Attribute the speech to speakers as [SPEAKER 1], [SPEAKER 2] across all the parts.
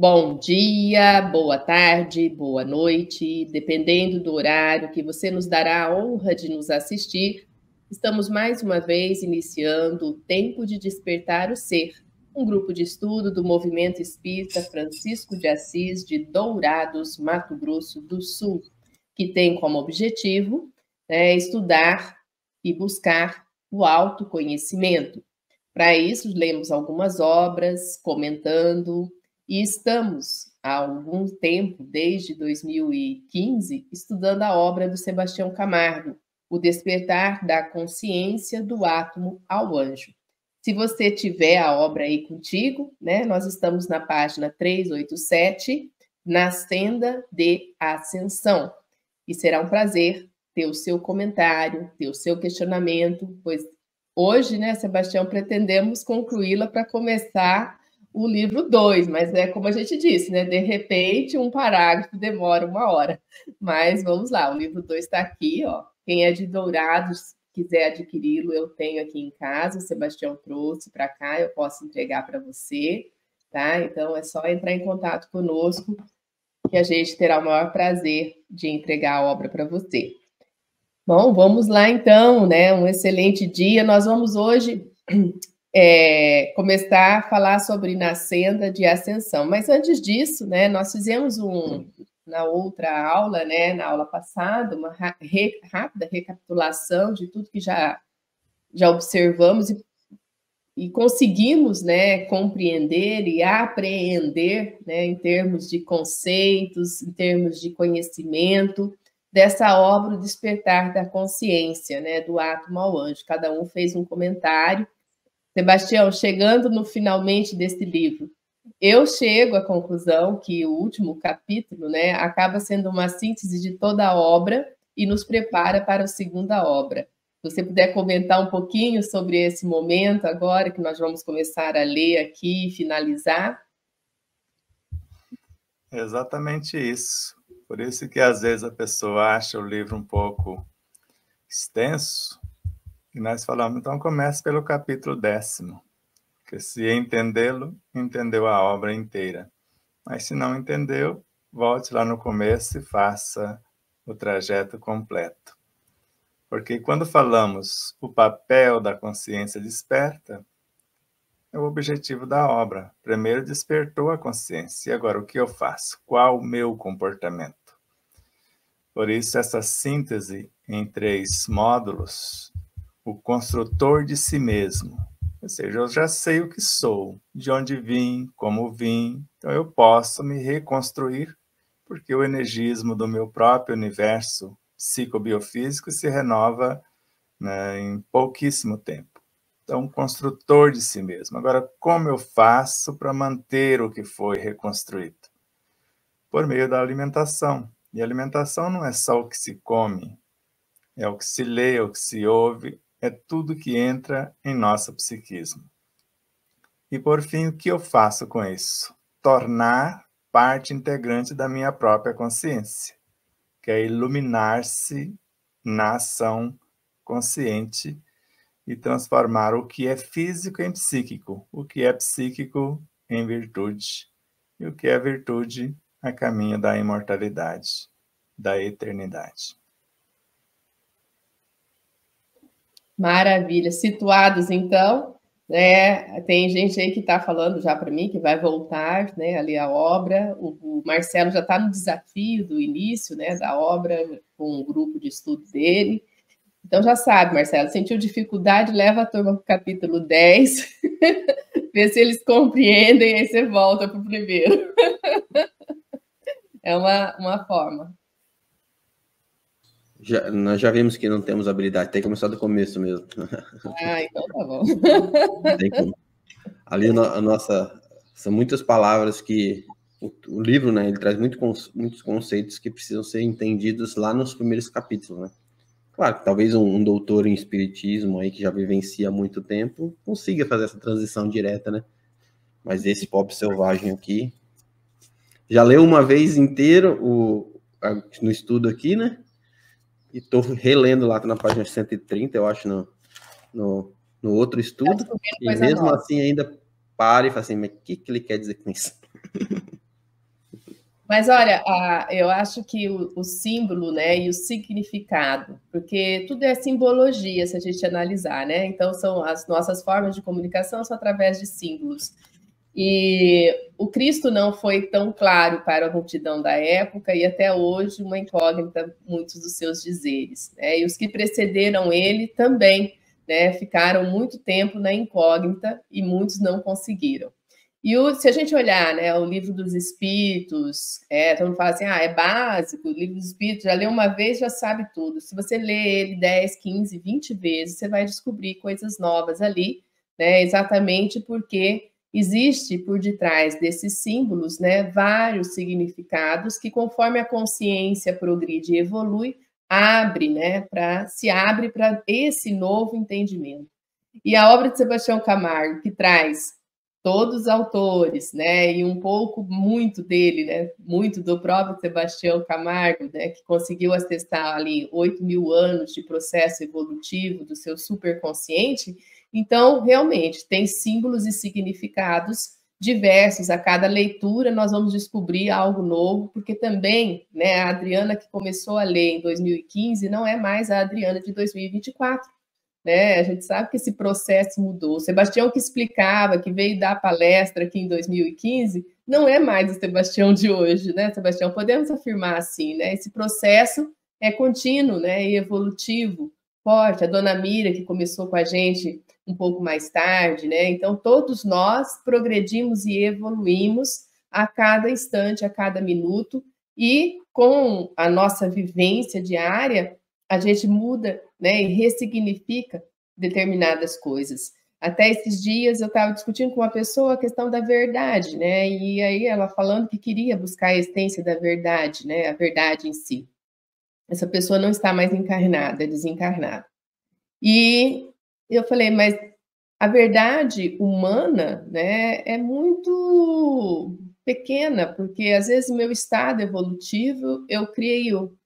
[SPEAKER 1] Bom dia, boa tarde, boa noite, dependendo do horário que você nos dará a honra de nos assistir, estamos mais uma vez iniciando o Tempo de Despertar o Ser, um grupo de estudo do Movimento Espírita Francisco de Assis de Dourados, Mato Grosso do Sul, que tem como objetivo estudar e buscar o autoconhecimento. Para isso, lemos algumas obras, comentando, e estamos, há algum tempo, desde 2015, estudando a obra do Sebastião Camargo, O Despertar da Consciência do Átomo ao Anjo. Se você tiver a obra aí contigo, nós estamos na página 387, na Senda de Ascensão. E será um prazer ter o seu comentário, ter o seu questionamento, pois hoje, Sebastião, pretendemos concluí-la para começar o livro 2, mas é como a gente disse, de repente um parágrafo demora 1 hora, mas vamos lá, o livro 2 está aqui, ó. Quem é de Dourados, quiser adquiri-lo, eu tenho aqui em casa, o Sebastião trouxe para cá, eu posso entregar para você, tá? Então é só entrar em contato conosco, que a gente terá o maior prazer de entregar a obra para você. Bom, vamos lá então, um excelente dia. Nós vamos hoje começar a falar sobre Na Senda de Ascensão, mas antes disso, nós fizemos na outra aula, na aula passada, uma rápida recapitulação de tudo que já observamos e conseguimos, compreender e apreender, em termos de conceitos, em termos de conhecimento, dessa obra, O Despertar da Consciência, do Átomo ao Anjo. Cada um fez um comentário. Sebastião, chegando no finalmente desse livro, eu chego à conclusão que o último capítulo, acaba sendo uma síntese de toda a obra e nos prepara para a segunda obra. Se você puder comentar um pouquinho sobre esse momento agora, que nós vamos começar a ler aqui e finalizar.
[SPEAKER 2] Exatamente isso. Por isso que, às vezes, a pessoa acha o livro um pouco extenso, e nós falamos, então, comece pelo capítulo 10º, que se entendê-lo, entendeu a obra inteira. Mas, se não entendeu, volte lá no começo e faça o trajeto completo. Porque, quando falamos o papel da consciência desperta, é o objetivo da obra. Primeiro despertou a consciência. E agora, o que eu faço? Qual o meu comportamento? Por isso, essa síntese em 3 módulos, o construtor de si mesmo. Ou seja, eu já sei o que sou, de onde vim, como vim. Então, eu posso me reconstruir, porque o energismo do meu próprio universo psicobiofísico se renova em pouquíssimo tempo. Então, construtor de si mesmo. Agora, como eu faço para manter o que foi reconstruído? Por meio da alimentação. E a alimentação não é só o que se come, é o que se lê, é o que se ouve, é tudo que entra em nosso psiquismo. E, por fim, o que eu faço com isso? Tornar parte integrante da minha própria consciência, que é iluminar-se na ação consciente e transformar o que é físico em psíquico, o que é psíquico em virtude, e o que é virtude a caminho da imortalidade, da eternidade.
[SPEAKER 1] Maravilha. Situados, então, tem gente aí que está falando já para mim que vai voltar, ali a obra. O Marcelo já está no desafio do início, da obra, com o grupo de estudo dele. Então já sabe, Marcelo, sentiu dificuldade, leva a turma para o capítulo 10, vê se eles compreendem, aí você volta para o primeiro. É uma forma.
[SPEAKER 3] Nós já vimos que não temos habilidade, tem que começar do começo mesmo.
[SPEAKER 1] Então tá bom.
[SPEAKER 3] Tem como. Ali são muitas palavras que o livro, ele traz muitos conceitos que precisam ser entendidos lá nos primeiros capítulos, Claro, talvez um doutor em espiritismo aí que já vivencia há muito tempo consiga fazer essa transição direta, Mas esse pobre selvagem aqui já leu uma vez inteiro no estudo aqui, E estou relendo lá na página 130, eu acho, no outro estudo. E mesmo assim ainda para e fala assim, mas o que ele quer dizer com isso?
[SPEAKER 1] Mas olha, eu acho que o símbolo, né, e o significado, porque tudo é simbologia, se a gente analisar, né? Então, são as nossas formas de comunicação são através de símbolos. E o Cristo não foi tão claro para a multidão da época e até hoje uma incógnita muitos dos seus dizeres, né? E os que precederam ele também, né, ficaram muito tempo na incógnita e muitos não conseguiram. E se a gente olhar, né, o livro dos Espíritos, todo mundo fala assim, é básico, o livro dos Espíritos, já leu uma vez, já sabe tudo. Se você lê ele 10, 15, 20 vezes, você vai descobrir coisas novas ali, né, exatamente porque existe por detrás desses símbolos, né, vários significados que, conforme a consciência progride e evolui, se abre para esse novo entendimento. E a obra de Sebastião Camargo, que traz todos os autores, né, e muito dele, né, muito do próprio Sebastião Camargo, né, que conseguiu atestar ali 8.000 anos de processo evolutivo do seu superconsciente. Então, realmente, tem símbolos e significados diversos. A cada leitura nós vamos descobrir algo novo, porque também, né, a Adriana que começou a ler em 2015 não é mais a Adriana de 2024. Né? A gente sabe que esse processo mudou. O Sebastião que explicava, que veio dar palestra aqui em 2015, não é mais o Sebastião de hoje, né, Sebastião? Podemos afirmar assim, né? Esse processo é contínuo, né, e evolutivo, forte. A dona Mira, que começou com a gente um pouco mais tarde, né? Então, todos nós progredimos e evoluímos a cada instante, a cada minuto, e com a nossa vivência diária, a gente muda, né, e ressignifica determinadas coisas. Até esses dias eu estava discutindo com uma pessoa a questão da verdade, né? E aí ela falando que queria buscar a essência da verdade, né? A verdade em si. Essa pessoa não está mais encarnada, é desencarnada. E eu falei, mas a verdade humana, né, é muito pequena, porque às vezes o meu estado evolutivo, eu creio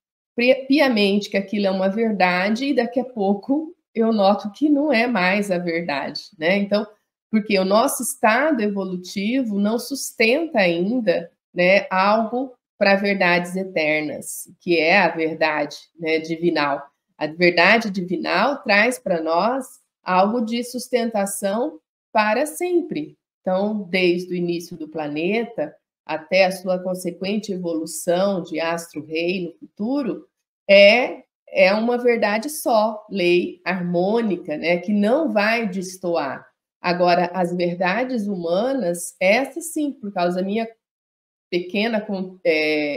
[SPEAKER 1] piamente que aquilo é uma verdade e daqui a pouco eu noto que não é mais a verdade, né? Então, porque o nosso estado evolutivo não sustenta ainda, né, algo para verdades eternas, que é a verdade, né, divinal. A verdade divinal traz para nós algo de sustentação para sempre. Então, desde o início do planeta até a sua consequente evolução de astro-rei no futuro, é uma verdade só, lei harmônica, né, que não vai destoar. Agora, as verdades humanas, essas sim, por causa da minha pequena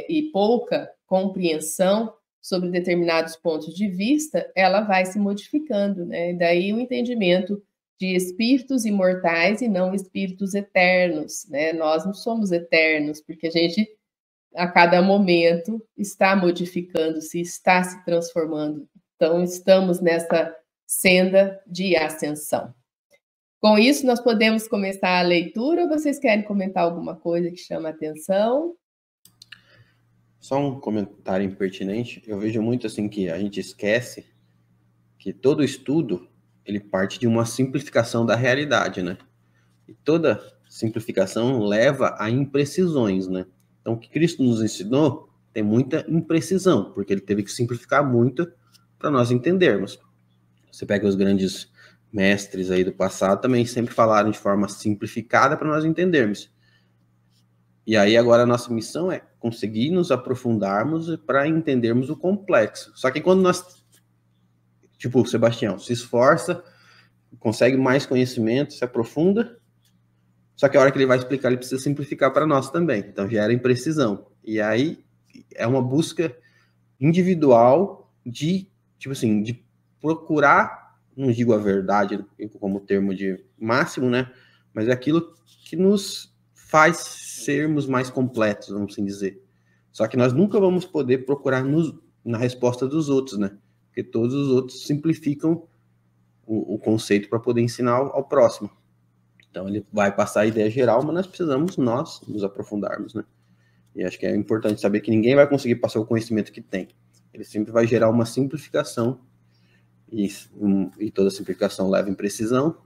[SPEAKER 1] e pouca compreensão sobre determinados pontos de vista, ela vai se modificando, né? Daí o entendimento de espíritos imortais e não espíritos eternos, né? Nós não somos eternos, porque a gente, a cada momento, está modificando-se, está se transformando. Então, estamos nessa senda de ascensão. Com isso, nós podemos começar a leitura ou vocês querem comentar alguma coisa que chama a atenção?
[SPEAKER 3] Só um comentário impertinente. Eu vejo muito assim que a gente esquece que todo estudo ele parte de uma simplificação da realidade, né? E toda simplificação leva a imprecisões, né? Então, o que Cristo nos ensinou tem muita imprecisão, porque ele teve que simplificar muito para nós entendermos. Você pega os grandes mestres aí do passado, também sempre falaram de forma simplificada para nós entendermos. E aí agora a nossa missão é conseguir nos aprofundarmos para entendermos o complexo. Só que quando nós, tipo o Sebastião, se esforça, consegue mais conhecimento, se aprofunda, só que a hora que ele vai explicar, ele precisa simplificar para nós também. Então gera imprecisão. E aí é uma busca individual de, tipo assim, de procurar, não digo a verdade como termo de máximo, né? Mas é aquilo que nos faz sermos mais completos, vamos assim dizer. Só que nós nunca vamos poder procurar na resposta dos outros, né? Porque todos os outros simplificam o conceito para poder ensinar ao próximo. Então ele vai passar a ideia geral, mas nós precisamos nós nos aprofundarmos, né? E acho que é importante saber que ninguém vai conseguir passar o conhecimento que tem. Ele sempre vai gerar uma simplificação, e toda simplificação leva imprecisão.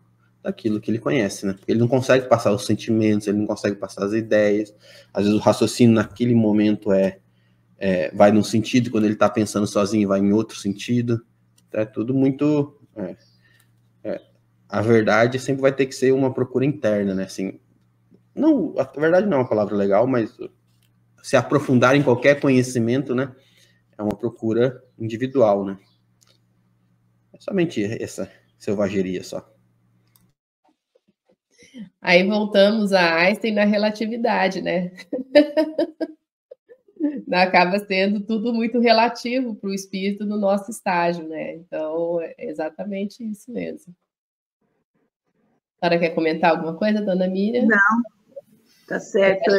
[SPEAKER 3] daquilo que ele conhece, né? Porque ele não consegue passar os sentimentos, ele não consegue passar as ideias. Às vezes o raciocínio naquele momento vai num sentido, quando ele está pensando sozinho vai em outro sentido. Então, é tudo muito... a verdade sempre vai ter que ser uma procura interna, né? Assim, não, a verdade não é uma palavra legal, mas se aprofundar em qualquer conhecimento, né? É uma procura individual, né? É somente essa selvageria só.
[SPEAKER 1] Aí voltamos a Einstein na relatividade, né? Acaba sendo tudo muito relativo para o espírito no nosso estágio, né? Então, é exatamente isso mesmo. A senhora quer comentar alguma coisa, dona Miriam?
[SPEAKER 4] Não, tá certo,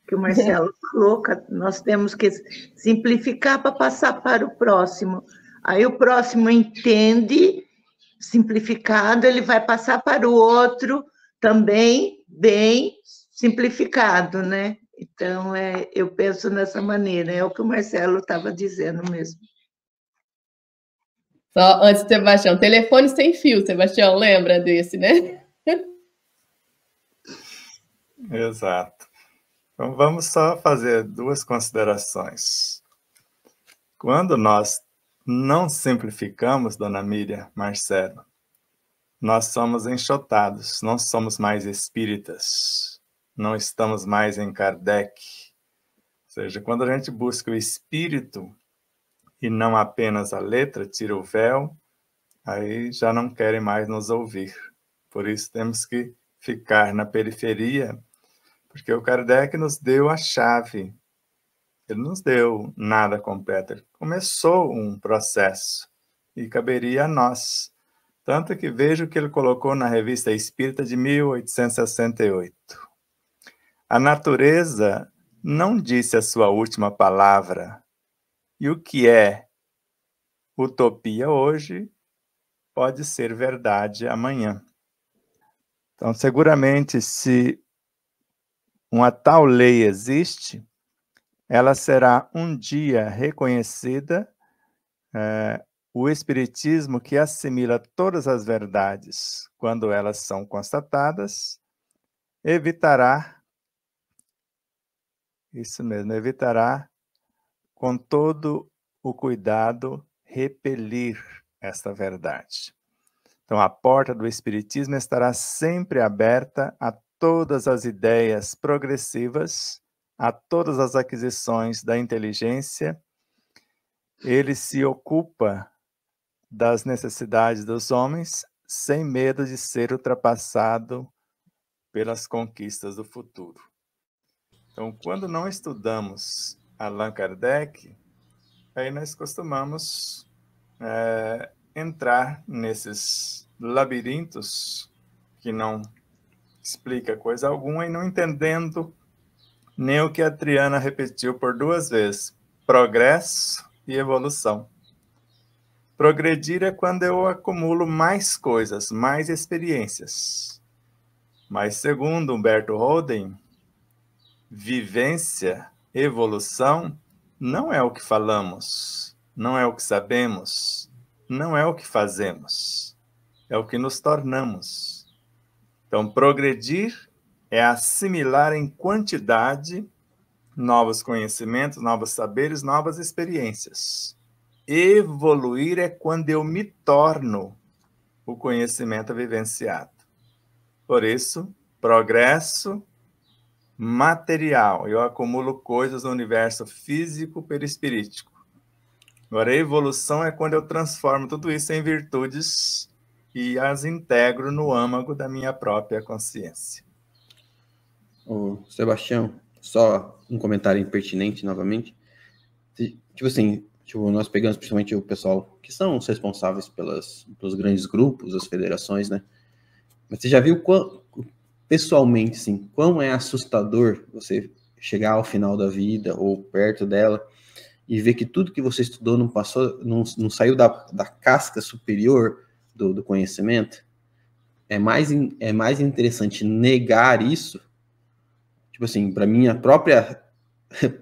[SPEAKER 4] que o Marcelo falou, nós temos que simplificar para passar para o próximo. Aí o próximo entende, simplificado, ele vai passar para o outro também bem simplificado, né? Então, eu penso nessa maneira, é o que o Marcelo estava dizendo mesmo.
[SPEAKER 1] Só antes, Sebastião, telefone sem fio, Sebastião, lembra desse, né?
[SPEAKER 2] Exato. Então, vamos só fazer duas considerações. Quando nós não simplificamos, dona Miriam, Marcelo, nós somos enxotados, não somos mais espíritas, não estamos mais em Kardec. Ou seja, quando a gente busca o espírito e não apenas a letra, tira o véu, aí já não querem mais nos ouvir. Por isso temos que ficar na periferia, porque o Kardec nos deu a chave. Ele nos deu nada completo. Ele começou um processo e caberia a nós. Tanto que veja o que ele colocou na Revista Espírita de 1868. A natureza não disse a sua última palavra. E o que é utopia hoje pode ser verdade amanhã. Então, seguramente, se uma tal lei existe, ela será um dia reconhecida. O Espiritismo, que assimila todas as verdades quando elas são constatadas, evitará, isso mesmo, evitará com todo o cuidado repelir esta verdade. Então, a porta do Espiritismo estará sempre aberta a todas as ideias progressivas, a todas as aquisições da inteligência. Ele se ocupa das necessidades dos homens, sem medo de ser ultrapassado pelas conquistas do futuro. Então, quando não estudamos Allan Kardec, aí nós costumamos entrar nesses labirintos que não explica coisa alguma e não entendendo nem o que a Triana repetiu por 2 vezes: progresso e evolução. Progredir é quando eu acumulo mais coisas, mais experiências. Mas, segundo Humberto Holden, vivência, evolução, não é o que falamos, não é o que sabemos, não é o que fazemos, é o que nos tornamos. Então, progredir é assimilar em quantidade novos conhecimentos, novos saberes, novas experiências. Evoluir é quando eu me torno o conhecimento vivenciado. Por isso, progresso material. Eu acumulo coisas no universo físico perispirítico. Agora, a evolução é quando eu transformo tudo isso em virtudes e as integro no âmago da minha própria consciência.
[SPEAKER 3] Ô, Sebastião, só um comentário impertinente novamente. Tipo assim, nós pegamos principalmente o pessoal que são os responsáveis pelos grandes grupos, as federações, né? Mas você já viu pessoalmente, assim, quão é assustador você chegar ao final da vida ou perto dela e ver que tudo que você estudou não passou, não saiu da casca superior do conhecimento? É mais interessante negar isso. Tipo assim, para minha própria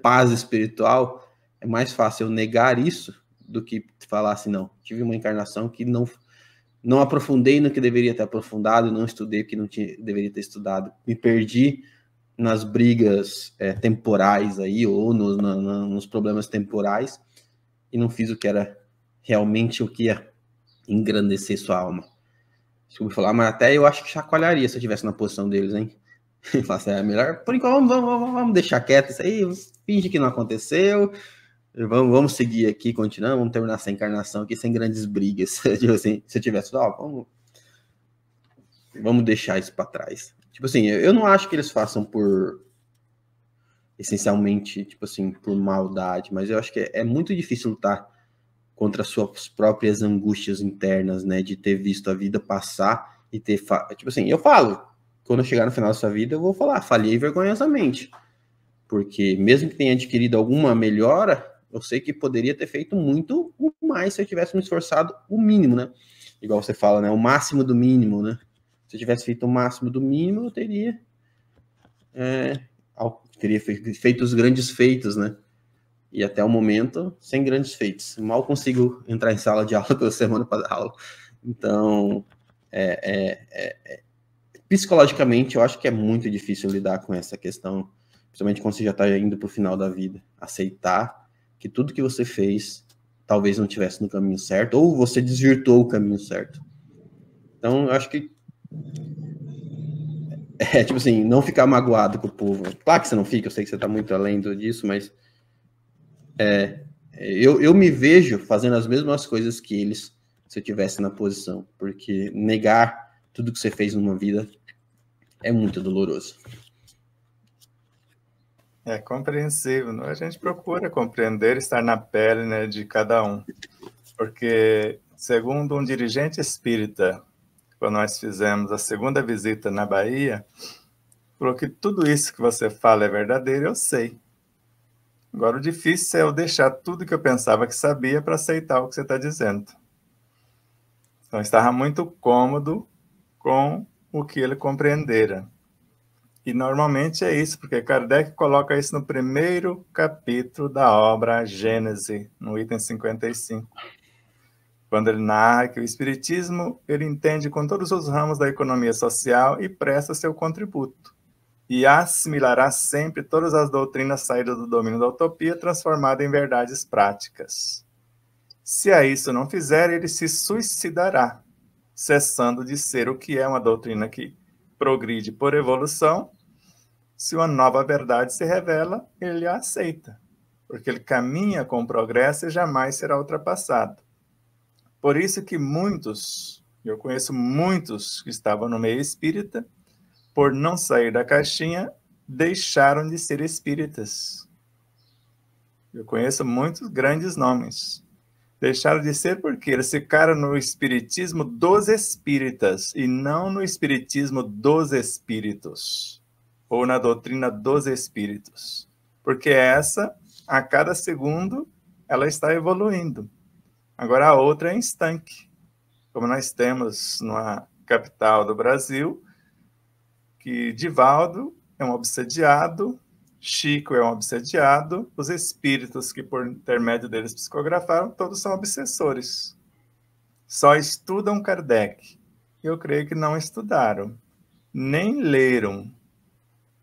[SPEAKER 3] paz espiritual, é mais fácil eu negar isso do que falar assim, não, tive uma encarnação que não não aprofundei no que deveria ter aprofundado, não estudei o que não deveria ter estudado, me perdi nas brigas temporais aí, ou nos problemas temporais, e não fiz o que era realmente o que ia engrandecer sua alma. Eu vou falar, mas até eu acho que chacoalharia se eu estivesse na posição deles, hein? Falar assim, melhor, por enquanto, vamos deixar quieto isso aí, finge que não aconteceu, vamos seguir aqui, continuando, vamos terminar essa encarnação aqui sem grandes brigas. Tipo assim, se eu tivesse, vamos deixar isso para trás. Tipo assim, eu não acho que eles façam essencialmente, tipo assim, por maldade, mas eu acho que é muito difícil lutar contra suas próprias angústias internas, né, de ter visto a vida passar e ter, tipo assim, eu falo, quando eu chegar no final dessa vida, eu vou falar, falhei vergonhosamente, porque mesmo que tenha adquirido alguma melhora, eu sei que poderia ter feito muito mais se eu tivesse me esforçado o mínimo, né, igual você fala, né, o máximo do mínimo, né, se eu tivesse feito o máximo do mínimo, eu teria feito os grandes feitos, né, e até o momento, sem grandes feitos. Mal consigo entrar em sala de aula toda semana para dar aula. Então, psicologicamente, eu acho que é muito difícil lidar com essa questão, principalmente quando você já está indo para o final da vida. Aceitar que tudo que você fez talvez não estivesse no caminho certo, ou você desvirtuou o caminho certo. Então, eu acho que tipo assim, não ficar magoado com o povo. Claro que você não fica, eu sei que você está muito além disso, mas eu me vejo fazendo as mesmas coisas que eles, se eu tivesse na posição, porque negar tudo que você fez numa vida é muito doloroso.
[SPEAKER 2] É compreensível, né? A gente procura compreender, estar na pele, né, de cada um, porque, segundo um dirigente espírita, quando nós fizemos a segunda visita na Bahia, falou que tudo isso que você fala é verdadeiro, eu sei. Agora, o difícil é eu deixar tudo que eu pensava que sabia para aceitar o que você está dizendo. Então, estava muito cômodo com o que ele compreendera. E, normalmente, é isso, porque Kardec coloca isso no primeiro capítulo da obra Gênese, no item 55. Quando ele narra que o Espiritismo ele entende com todos os ramos da economia social e presta seu contributo. E assimilará sempre todas as doutrinas saídas do domínio da utopia, transformadas em verdades práticas. Se a isso não fizer, ele se suicidará, cessando de ser o que é uma doutrina que progride por evolução. Se uma nova verdade se revela, ele a aceita, porque ele caminha com o progresso e jamais será ultrapassado. Por isso que muitos, eu conheço muitos que estavam no meio espírita, por não sair da caixinha, deixaram de ser espíritas. Eu conheço muitos grandes nomes. Deixaram de ser porque eles ficaram no espiritismo dos espíritas e não no espiritismo dos espíritos, ou na doutrina dos espíritos. Porque essa, a cada segundo, ela está evoluindo. Agora a outra é estanque. Como nós temos na capital do Brasil, que Divaldo é um obsediado, Chico é um obsediado, os espíritos que por intermédio deles psicografaram, todos são obsessores. Só estudam Kardec. Eu creio que não estudaram, nem leram,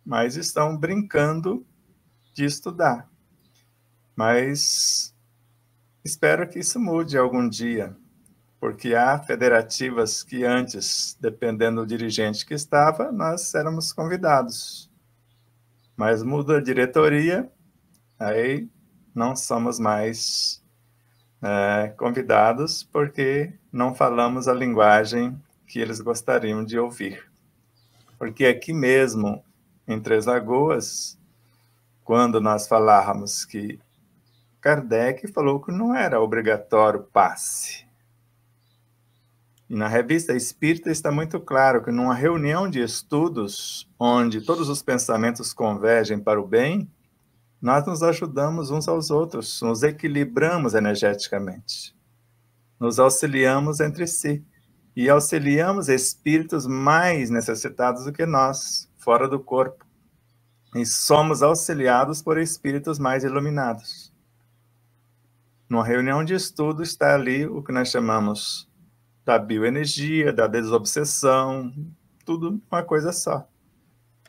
[SPEAKER 2] mas estão brincando de estudar. Mas espero que isso mude algum dia, porque há federativas que antes, dependendo do dirigente que estava, nós éramos convidados. Mas muda a diretoria, aí não somos mais convidados, porque não falamos a linguagem que eles gostariam de ouvir. Porque aqui mesmo, em Três Lagoas, quando nós falávamos que Kardec falou que não era obrigatório passe. E na Revista Espírita está muito claro que numa reunião de estudos, onde todos os pensamentos convergem para o bem, nós nos ajudamos uns aos outros, nos equilibramos energeticamente, nos auxiliamos entre si e auxiliamos espíritos mais necessitados do que nós, fora do corpo, e somos auxiliados por espíritos mais iluminados. Numa reunião de estudo está ali o que nós chamamos da bioenergia, da desobsessão, tudo uma coisa só.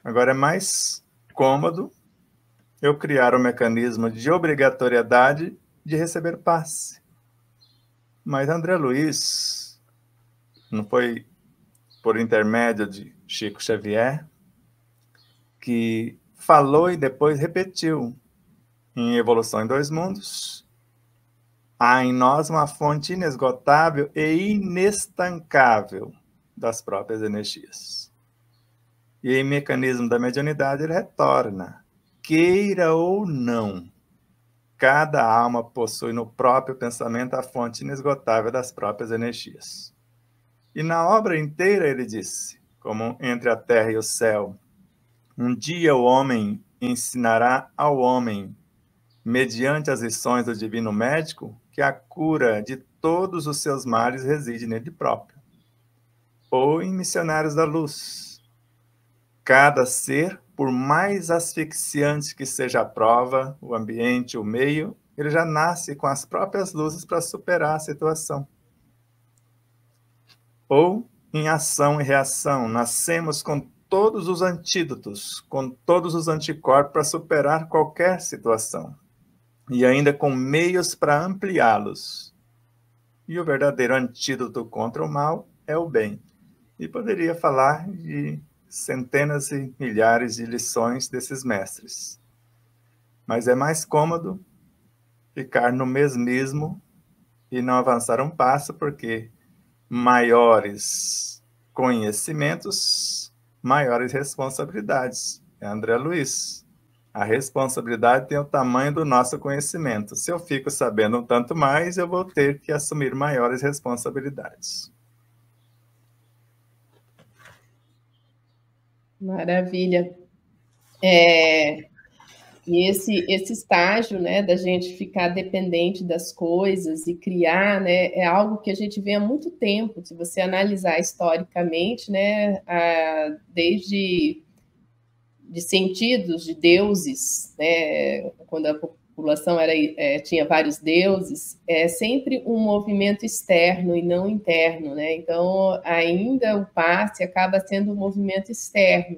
[SPEAKER 2] Agora é mais cômodo eu criar um mecanismo de obrigatoriedade de receber passe. Mas André Luiz, não foi por intermédio de Chico Xavier, que falou e depois repetiu em Evolução em Dois Mundos: há em nós uma fonte inesgotável e inestancável das próprias energias. E em Mecanismo da Mediunidade ele retorna: queira ou não, cada alma possui no próprio pensamento a fonte inesgotável das próprias energias. E na obra inteira ele disse, como Entre a Terra e o Céu: um dia o homem ensinará ao homem, mediante as lições do divino médico, que a cura de todos os seus males reside nele próprio. Ou em Missionários da Luz: cada ser, por mais asfixiante que seja a prova, o ambiente, o meio, ele já nasce com as próprias luzes para superar a situação. Ou em Ação e Reação: nascemos com todos os antídotos, com todos os anticorpos para superar qualquer situação, e ainda com meios para ampliá-los. E o verdadeiro antídoto contra o mal é o bem. E poderia falar de centenas e milhares de lições desses mestres. Mas é mais cômodo ficar no mesmismo e não avançar um passo, porque maiores conhecimentos, maiores responsabilidades. É André Luiz. A responsabilidade tem o tamanho do nosso conhecimento. Se eu fico sabendo um tanto mais, eu vou ter que assumir maiores responsabilidades.
[SPEAKER 1] Maravilha. E esse estágio, né, da gente ficar dependente das coisas e criar, né, é algo que a gente vê há muito tempo. Se você analisar historicamente, né, desde de sentidos de deuses, né, quando a população tinha vários deuses, é sempre um movimento externo e não interno, né? Então, ainda o passe acaba sendo um movimento externo.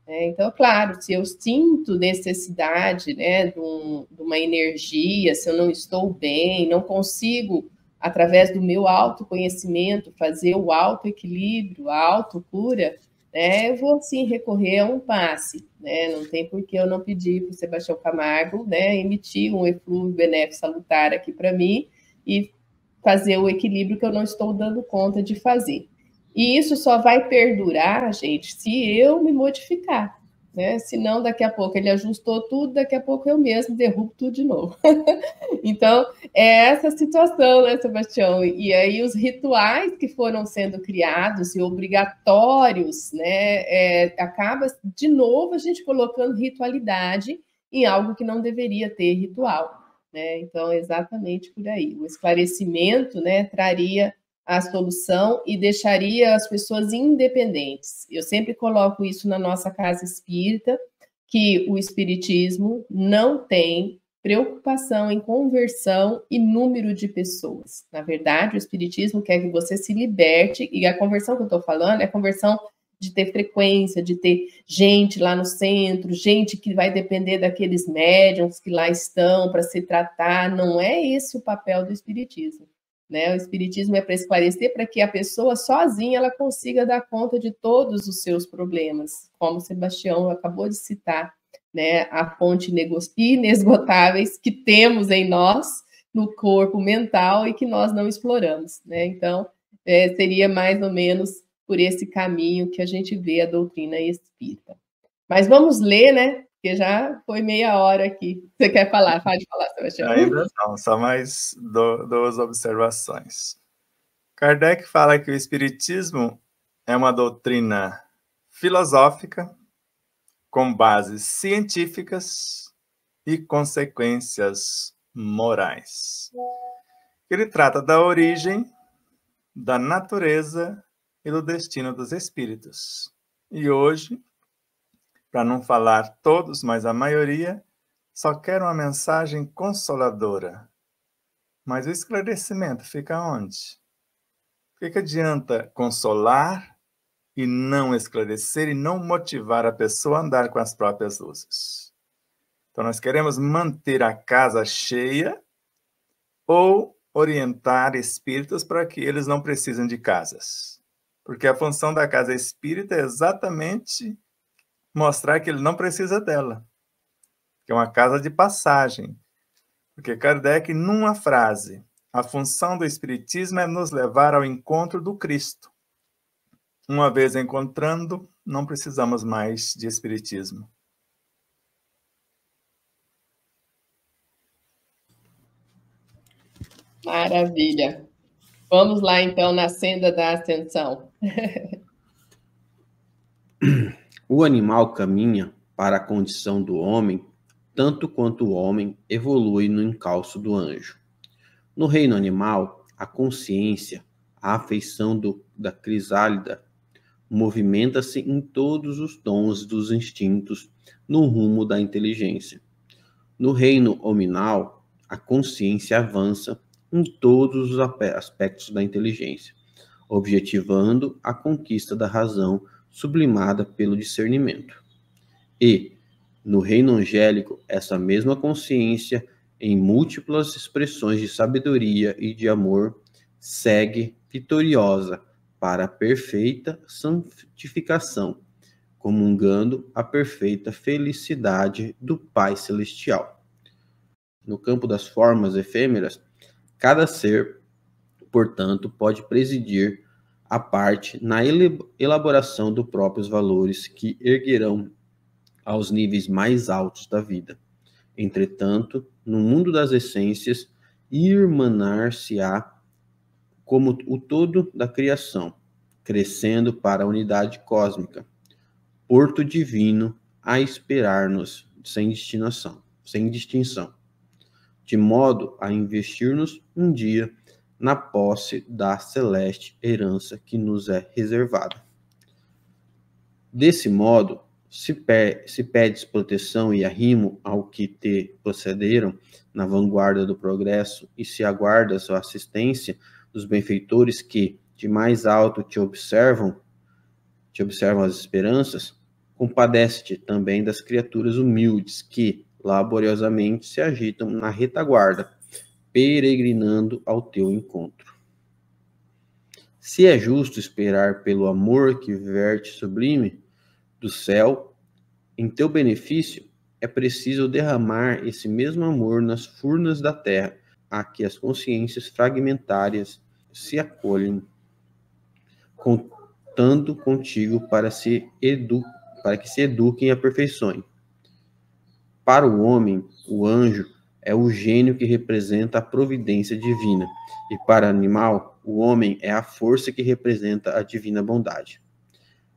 [SPEAKER 1] Então, claro, se eu sinto necessidade, né, de uma energia, se eu não estou bem, não consigo, através do meu autoconhecimento, fazer o autoequilíbrio, a autocura, né, eu vou, sim, recorrer a um passe. Né? Não tem por que eu não pedir para o Sebastião Camargo, né, emitir um eflúvio benéfico salutar aqui para mim e fazer o equilíbrio que eu não estou dando conta de fazer. E isso só vai perdurar, gente, se eu me modificar, né? Senão, daqui a pouco ele ajustou tudo, daqui a pouco eu mesmo derrubo tudo de novo. Então, é essa situação, né, Sebastião? E aí os rituais que foram sendo criados e obrigatórios, né, acaba, de novo, a gente colocando ritualidade em algo que não deveria ter ritual, né? Então, é exatamente por aí. O esclarecimento, né, traria a solução e deixaria as pessoas independentes. Eu sempre coloco isso na nossa casa espírita, que o espiritismo não tem preocupação em conversão e número de pessoas. Na verdade, o espiritismo quer que você se liberte, e a conversão que eu estou falando é a conversão de ter frequência, de ter gente lá no centro, gente que vai depender daqueles médiums que lá estão para se tratar. Não é esse o papel do espiritismo. Né? O espiritismo é para esclarecer, para que a pessoa sozinha ela consiga dar conta de todos os seus problemas, como o Sebastião acabou de citar, né? A fonte inesgotáveis que temos em nós, no corpo mental, e que nós não exploramos. Né? Então, seria mais ou menos por esse caminho que a gente vê a doutrina espírita. Mas vamos ler, né? Porque já foi meia hora aqui. Você quer falar? Pode falar, Sebastião.
[SPEAKER 2] Ainda não, só mais duas observações. Kardec fala que o Espiritismo é uma doutrina filosófica com bases científicas e consequências morais. Ele trata da origem, da natureza e do destino dos espíritos. E hoje, para não falar todos, mas a maioria, só quer uma mensagem consoladora. Mas o esclarecimento fica onde? que adianta consolar e não esclarecer e não motivar a pessoa a andar com as próprias luzes? Então, nós queremos manter a casa cheia ou orientar espíritos para que eles não precisem de casas. Porque a função da casa espírita é exatamente mostrar que ele não precisa dela, que é uma casa de passagem. Porque Kardec, numa frase, a função do espiritismo é nos levar ao encontro do Cristo. Uma vez encontrando, não precisamos mais de espiritismo.
[SPEAKER 1] Maravilha. Vamos lá, então, na senda da ascensão.
[SPEAKER 3] O animal caminha para a condição do homem, tanto quanto o homem evolui no encalço do anjo. No reino animal, a consciência, a afeição da crisálida, movimenta-se em todos os tons dos instintos no rumo da inteligência. No reino hominal, a consciência avança em todos os aspectos da inteligência, objetivando a conquista da razão sublimada pelo discernimento. E, no reino angélico, essa mesma consciência, em múltiplas expressões de sabedoria e de amor, segue vitoriosa para a perfeita santificação, comungando a perfeita felicidade do Pai Celestial. No campo das formas efêmeras, cada ser, portanto, pode presidir a parte na elaboração dos próprios valores que erguerão aos níveis mais altos da vida. Entretanto, no mundo das essências, irmanar-se-á como o todo da criação, crescendo para a unidade cósmica, porto divino a esperar-nos sem distinção, de modo a investir-nos um dia na posse da celeste herança que nos é reservada. Desse modo, se pedes proteção e arrimo ao que te procederam na vanguarda do progresso e se aguardas a assistência dos benfeitores que, de mais alto, te observam as esperanças, compadece-te também das criaturas humildes que, laboriosamente, se agitam na retaguarda, peregrinando ao teu encontro. Se é justo esperar pelo amor que verte sublime do céu, em teu benefício, é preciso derramar esse mesmo amor nas furnas da terra, a que as consciências fragmentárias se acolhem, contando contigo para que se eduquem e aperfeiçoem. Para o homem, o anjo é o gênio que representa a providência divina, e para o animal, o homem é a força que representa a divina bondade.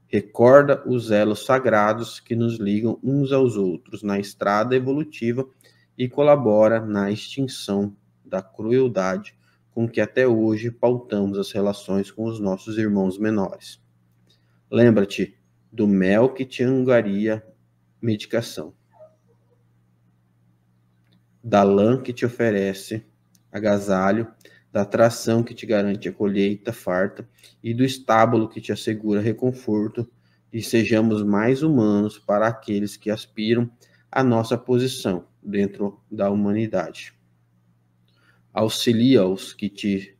[SPEAKER 3] Recorda os elos sagrados que nos ligam uns aos outros na estrada evolutiva e colabora na extinção da crueldade com que até hoje pautamos as relações com os nossos irmãos menores. Lembra-te do mel que te angaria medicação, da lã que te oferece agasalho, da tração que te garante a colheita farta e do estábulo que te assegura reconforto, e sejamos mais humanos para aqueles que aspiram à nossa posição dentro da humanidade. Auxilia-os que te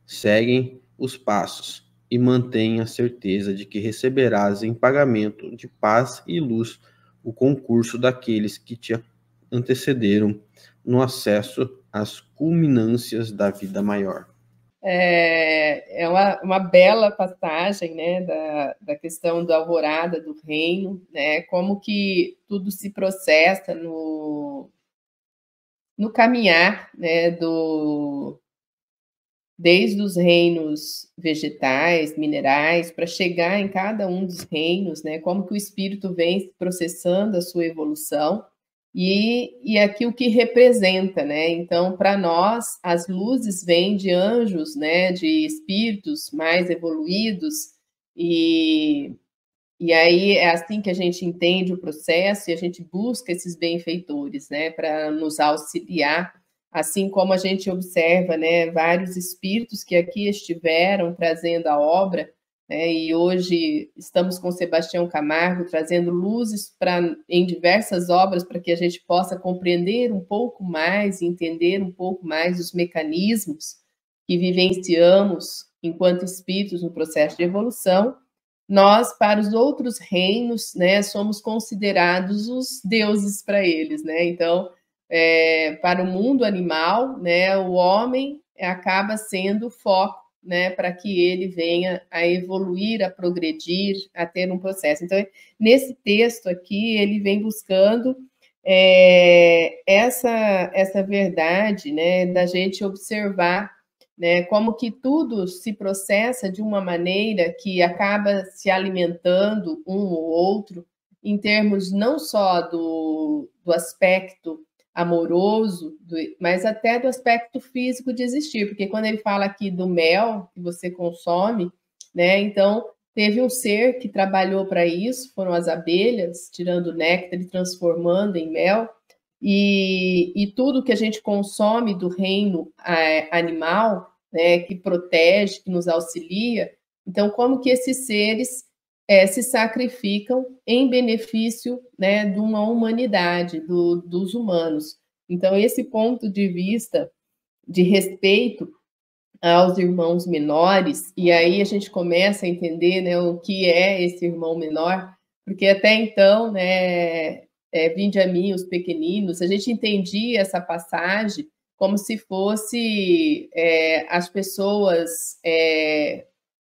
[SPEAKER 3] seguem os passos e mantenha a certeza de que receberás em pagamento de paz e luz o concurso daqueles que te antecederam no acesso às culminâncias da vida maior.
[SPEAKER 1] É uma bela passagem, né, da questão da alvorada do reino, né, como que tudo se processa no caminhar, né, desde os reinos vegetais, minerais, para chegar em cada um dos reinos, né, como que o espírito vem processando a sua evolução, e aqui o que representa, né? Então, para nós, as luzes vêm de anjos, né? De espíritos mais evoluídos, e aí é assim que a gente entende o processo e a gente busca esses benfeitores, né? Para nos auxiliar assim como a gente observa, né, vários espíritos que aqui estiveram trazendo a obra, né, e hoje estamos com Sebastião Camargo trazendo luzes em diversas obras para que a gente possa compreender um pouco mais, entender um pouco mais os mecanismos que vivenciamos enquanto espíritos no processo de evolução. Nós, para os outros reinos, né, somos considerados os deuses para eles, né? Então, para o mundo animal, né, o homem acaba sendo o foco, né, para que ele venha a evoluir, a progredir, a ter um processo. Então, nesse texto aqui, ele vem buscando essa verdade, né, da gente observar, né, como que tudo se processa de uma maneira que acaba se alimentando um ou outro, em termos não só do aspecto amoroso, mas até do aspecto físico de existir, porque quando ele fala aqui do mel que você consome, né, então teve um ser que trabalhou para isso, foram as abelhas, tirando néctar e transformando em mel, e tudo que a gente consome do reino animal, né, que protege, que nos auxilia. Então, como que esses seres se sacrificam em benefício, né, de uma humanidade, dos humanos. Então, esse ponto de vista de respeito aos irmãos menores, e aí a gente começa a entender, né, o que é esse irmão menor, porque até então, né, vinde a mim os pequeninos, a gente entendia essa passagem como se fosse as pessoas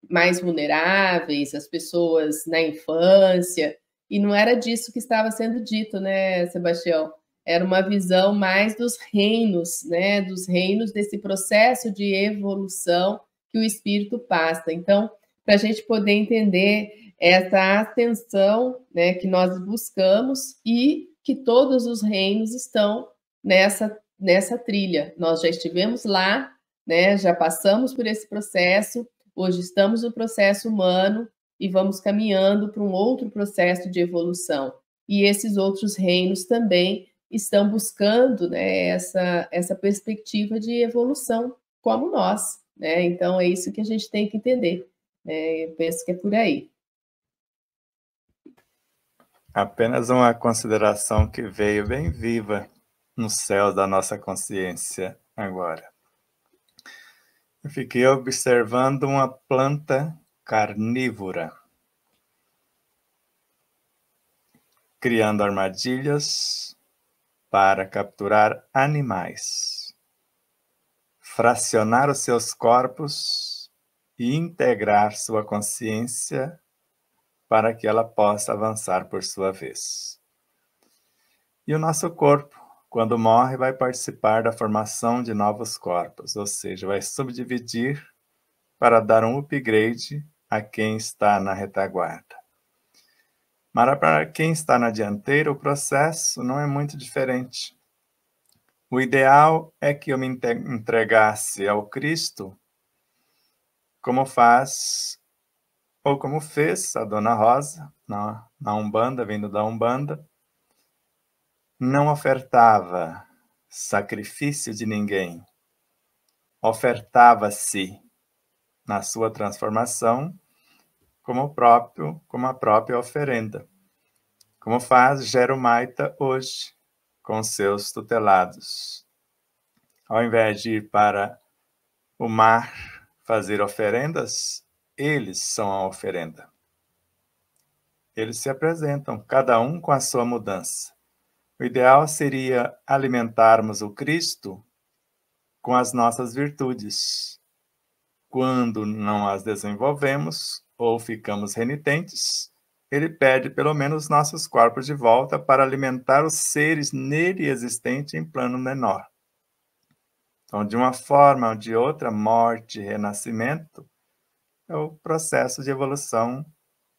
[SPEAKER 1] mais vulneráveis, as pessoas na infância, e não era disso que estava sendo dito, né, Sebastião? Era uma visão mais dos reinos, né, dos reinos desse processo de evolução que o espírito passa. Então, para a gente poder entender essa ascensão, né, que nós buscamos e que todos os reinos estão nessa trilha. Nós já estivemos lá, né, já passamos por esse processo. Hoje estamos no processo humano e vamos caminhando para um outro processo de evolução. E esses outros reinos também estão buscando, né, essa perspectiva de evolução como nós, né? Então, é isso que a gente tem que entender. Eu penso que é por aí.
[SPEAKER 2] Apenas uma consideração que veio bem viva no céu da nossa consciência agora. Eu fiquei observando uma planta carnívora, criando armadilhas para capturar animais, fracionar os seus corpos e integrar sua consciência para que ela possa avançar por sua vez. E o nosso corpo, quando morre, vai participar da formação de novos corpos, ou seja, vai subdividir para dar um upgrade a quem está na retaguarda. Mas para quem está na dianteira, o processo não é muito diferente. O ideal é que eu me entregasse ao Cristo, como faz, ou como fez a Dona Rosa, na Umbanda, vindo da Umbanda. Não ofertava sacrifício de ninguém, ofertava-se na sua transformação como a própria oferenda, como faz Jeromaita hoje com seus tutelados. Ao invés de ir para o mar fazer oferendas, eles são a oferenda. Eles se apresentam, cada um com a sua mudança. O ideal seria alimentarmos o Cristo com as nossas virtudes. Quando não as desenvolvemos ou ficamos renitentes, ele pede pelo menos nossos corpos de volta para alimentar os seres nele existentes em plano menor. Então, de uma forma ou de outra, morte e renascimento é o processo de evolução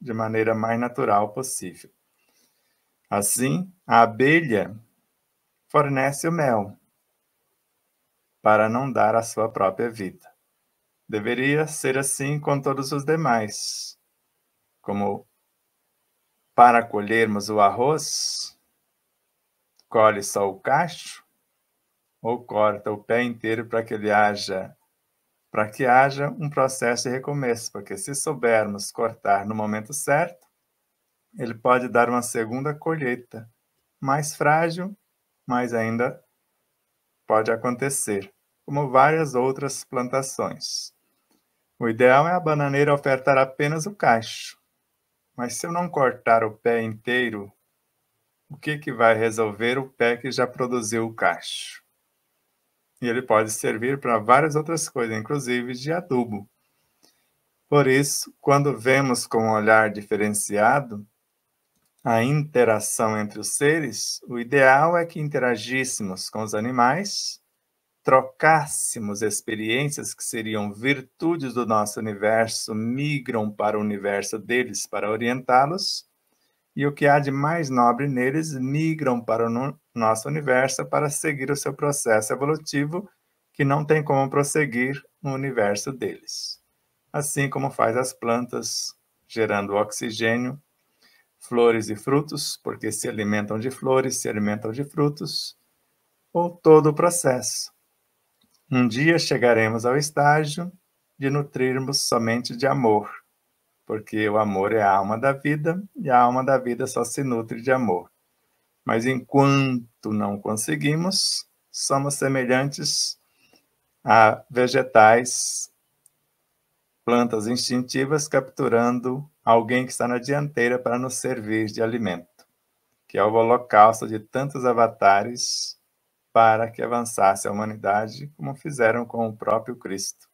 [SPEAKER 2] de maneira mais natural possível. Assim, a abelha fornece o mel para não dar a sua própria vida. Deveria ser assim com todos os demais. Como para colhermos o arroz, colhe só o cacho, ou corta o pé inteiro para que haja um processo de recomeço, porque se soubermos cortar no momento certo, ele pode dar uma segunda colheita, mais frágil, mas ainda pode acontecer, como várias outras plantações. O ideal é a bananeira ofertar apenas o cacho, mas se eu não cortar o pé inteiro, o que vai resolver o pé que já produziu o cacho? E ele pode servir para várias outras coisas, inclusive de adubo. Por isso, quando vemos com um olhar diferenciado a interação entre os seres, o ideal é que interagíssemos com os animais, trocássemos experiências que seriam virtudes do nosso universo, migram para o universo deles para orientá-los, e o que há de mais nobre neles migram para o nosso universo para seguir o seu processo evolutivo, que não tem como prosseguir no universo deles. Assim como faz as plantas, gerando oxigênio, flores e frutos, porque se alimentam de flores, se alimentam de frutos, ou todo o processo. Um dia chegaremos ao estágio de nutrirmos somente de amor, porque o amor é a alma da vida, e a alma da vida só se nutre de amor. Mas enquanto não conseguimos, somos semelhantes a vegetais, plantas instintivas capturando alguém que está na dianteira para nos servir de alimento, que é o holocausto de tantos avatares para que avançasse a humanidade, como fizeram com o próprio Cristo.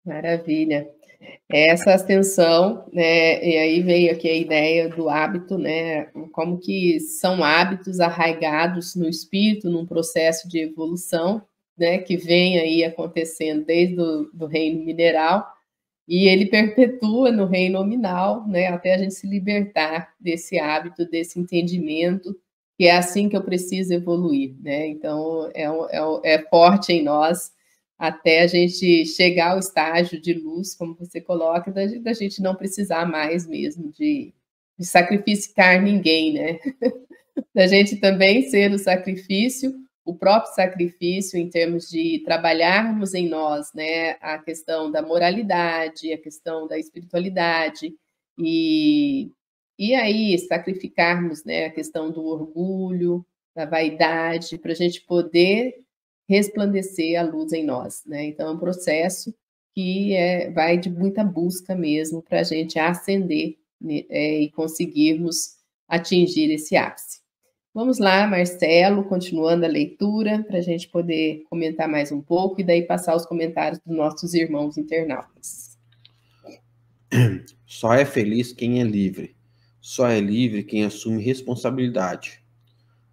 [SPEAKER 1] Maravilha. Essa ascensão, né, e aí veio aqui a ideia do hábito, né, como que são hábitos arraigados no espírito, num processo de evolução, né, que vem aí acontecendo desde do reino mineral, e ele perpetua no reino nominal, né, até a gente se libertar desse hábito, desse entendimento, que é assim que eu preciso evoluir, né, então é forte em nós, até a gente chegar ao estágio de luz, como você coloca, da gente não precisar mais mesmo de sacrificar ninguém, né? Da gente também ser o sacrifício, o próprio sacrifício em termos de trabalharmos em nós, né? A questão da moralidade, a questão da espiritualidade, e aí sacrificarmos, né, a questão do orgulho, da vaidade, para a gente poder resplandecer a luz em nós, né? Então, é um processo que vai de muita busca mesmo para a gente ascender, né, e conseguirmos atingir esse ápice. Vamos lá, Marcelo, continuando a leitura, para a gente poder comentar mais um pouco e daí passar os comentários dos nossos irmãos internautas.
[SPEAKER 3] Só é feliz quem é livre. Só é livre quem assume responsabilidade.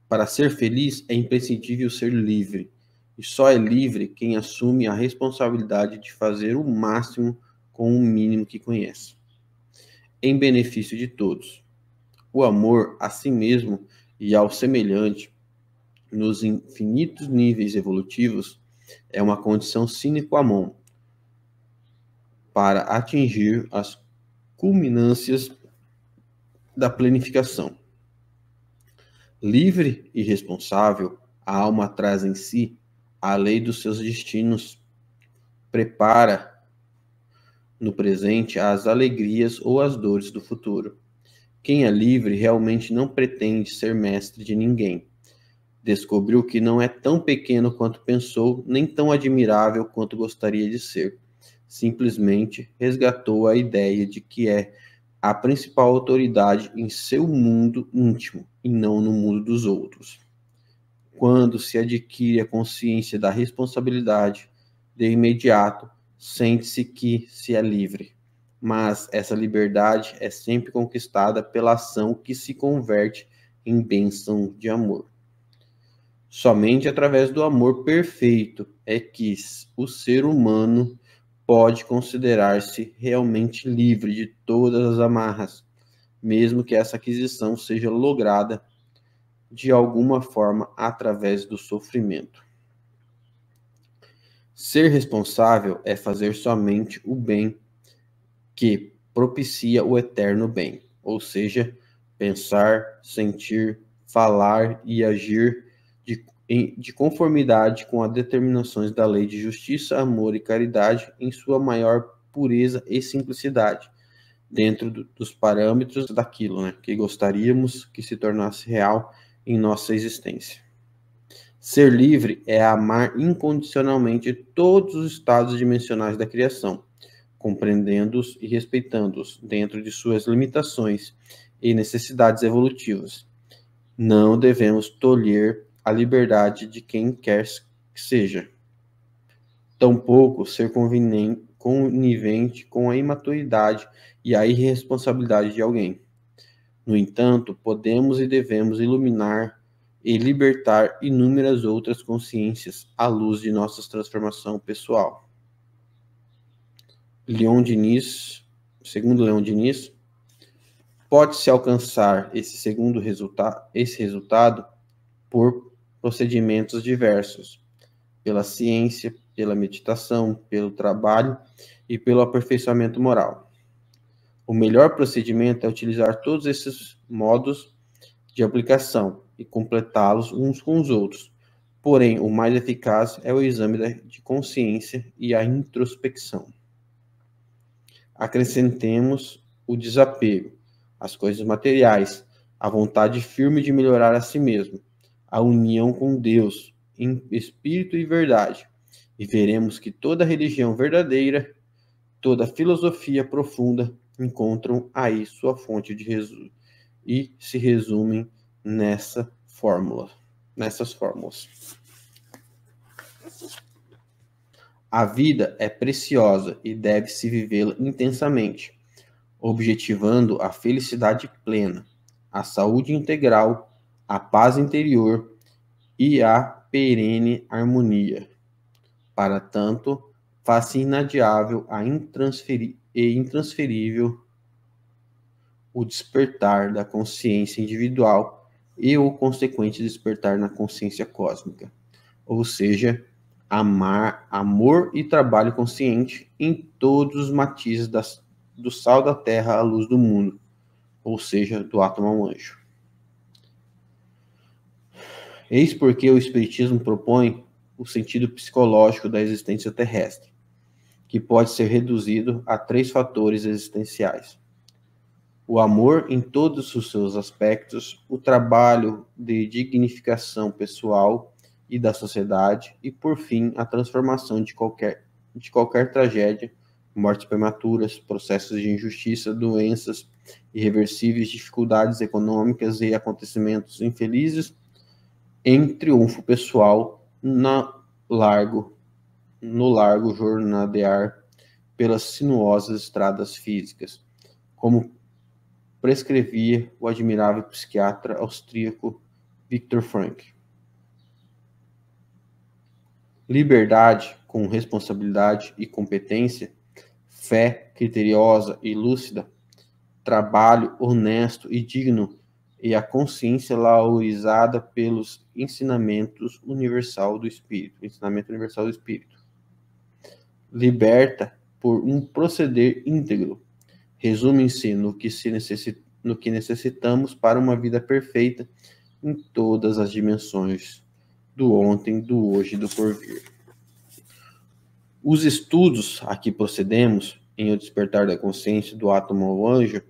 [SPEAKER 3] Para ser feliz é imprescindível ser livre. E só é livre quem assume a responsabilidade de fazer o máximo com o mínimo que conhece, em benefício de todos. O amor a si mesmo e ao semelhante, nos infinitos níveis evolutivos, é uma condição sine qua non para atingir as culminâncias da planificação. Livre e responsável, a alma traz em si a lei dos seus destinos, prepara no presente as alegrias ou as dores do futuro. Quem é livre realmente não pretende ser mestre de ninguém. Descobriu que não é tão pequeno quanto pensou, nem tão admirável quanto gostaria de ser. Simplesmente resgatou a ideia de que é a principal autoridade em seu mundo íntimo e não no mundo dos outros. Quando se adquire a consciência da responsabilidade, de imediato, sente-se que se é livre. Mas essa liberdade é sempre conquistada pela ação que se converte em bênção de amor. Somente através do amor perfeito é que o ser humano pode considerar-se realmente livre de todas as amarras, mesmo que essa aquisição seja lograda de alguma forma através do sofrimento. Ser responsável é fazer somente o bem que propicia o eterno bem. ou seja, pensar, sentir, falar e agir de conformidade com as determinações da lei de justiça, amor e caridade em sua maior pureza e simplicidade, dentro dos parâmetros daquilo, né, que gostaríamos que se tornasse real em nossa existência. Ser livre é amar incondicionalmente todos os estados dimensionais da criação, compreendendo-os e respeitando-os dentro de suas limitações e necessidades evolutivas. Não devemos tolher a liberdade de quem quer que seja. Tampouco ser conivente com a imaturidade e a irresponsabilidade de alguém. No entanto, podemos e devemos iluminar e libertar inúmeras outras consciências à luz de nossa transformação pessoal. Segundo Leon Diniz, pode-se alcançar esse resultado por procedimentos diversos, pela ciência, pela meditação, pelo trabalho e pelo aperfeiçoamento moral. O melhor procedimento é utilizar todos esses modos de aplicação e completá-los uns com os outros. Porém, o mais eficaz é o exame de consciência e a introspecção. Acrescentemos o desapego, as coisas materiais, a vontade firme de melhorar a si mesmo, a união com Deus, em espírito e verdade, e veremos que toda religião verdadeira, toda filosofia profunda encontram aí sua fonte de resultado e se resumem nessas fórmulas. A vida é preciosa e deve-se vivê-la intensamente, objetivando a felicidade plena, a saúde integral, a paz interior e a perene harmonia. Para tanto, faz-se inadiável e intransferível o despertar da consciência individual e o consequente despertar na consciência cósmica, ou seja, amor e trabalho consciente em todos os matizes do sal da terra à luz do mundo, ou seja, do átomo ao anjo. Eis porque o Espiritismo propõe o sentido psicológico da existência terrestre, que pode ser reduzido a 3 fatores existenciais: o amor em todos os seus aspectos, o trabalho de dignificação pessoal e da sociedade, e, por fim, a transformação de qualquer tragédia, mortes prematuras, processos de injustiça, doenças irreversíveis, dificuldades econômicas e acontecimentos infelizes, em triunfo pessoal no largo jornadear pelas sinuosas estradas físicas, como prescrevia o admirável psiquiatra austríaco Viktor Frankl. Liberdade com responsabilidade e competência, fé criteriosa e lúcida, trabalho honesto e digno e a consciência laurizada pelos ensinamento universal do Espírito. Liberta por um proceder íntegro, resume-se no que necessitamos para uma vida perfeita em todas as dimensões do ontem, do hoje e do porvir. Os estudos a que procedemos em O Despertar da Consciência do Átomo ao Anjo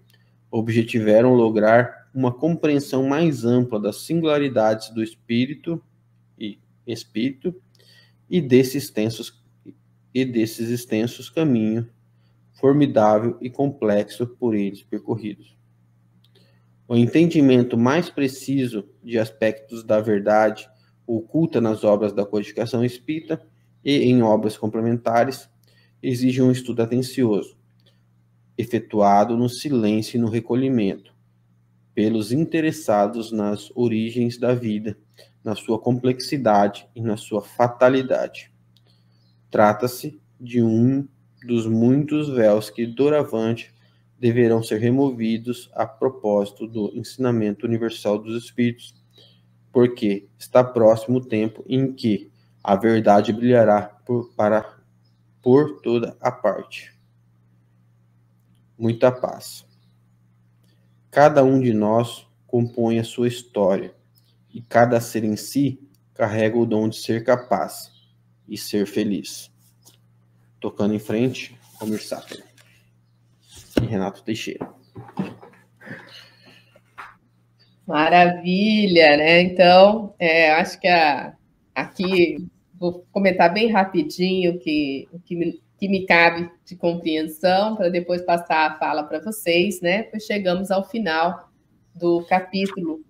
[SPEAKER 3] objetivaram lograr uma compreensão mais ampla das singularidades do espírito e desses extensos caminho formidável e complexo por eles percorridos. O entendimento mais preciso de aspectos da verdade oculta nas obras da codificação espírita e em obras complementares exige um estudo atencioso, efetuado no silêncio e no recolhimento, pelos interessados nas origens da vida, na sua complexidade e na sua fatalidade. Trata-se de um dos muitos véus que, doravante, deverão ser removidos a propósito do ensinamento universal dos Espíritos, porque está próximo o tempo em que a verdade brilhará por toda a parte. Muita paz. Cada um de nós compõe a sua história, e cada ser em si carrega o dom de ser capaz e ser feliz. Tocando em frente, Almir Sater e Renato Teixeira.
[SPEAKER 1] Maravilha, né? Então, acho que aqui vou comentar bem rapidinho o que me cabe de compreensão, para depois passar a fala para vocês, né? Pois chegamos ao final do capítulo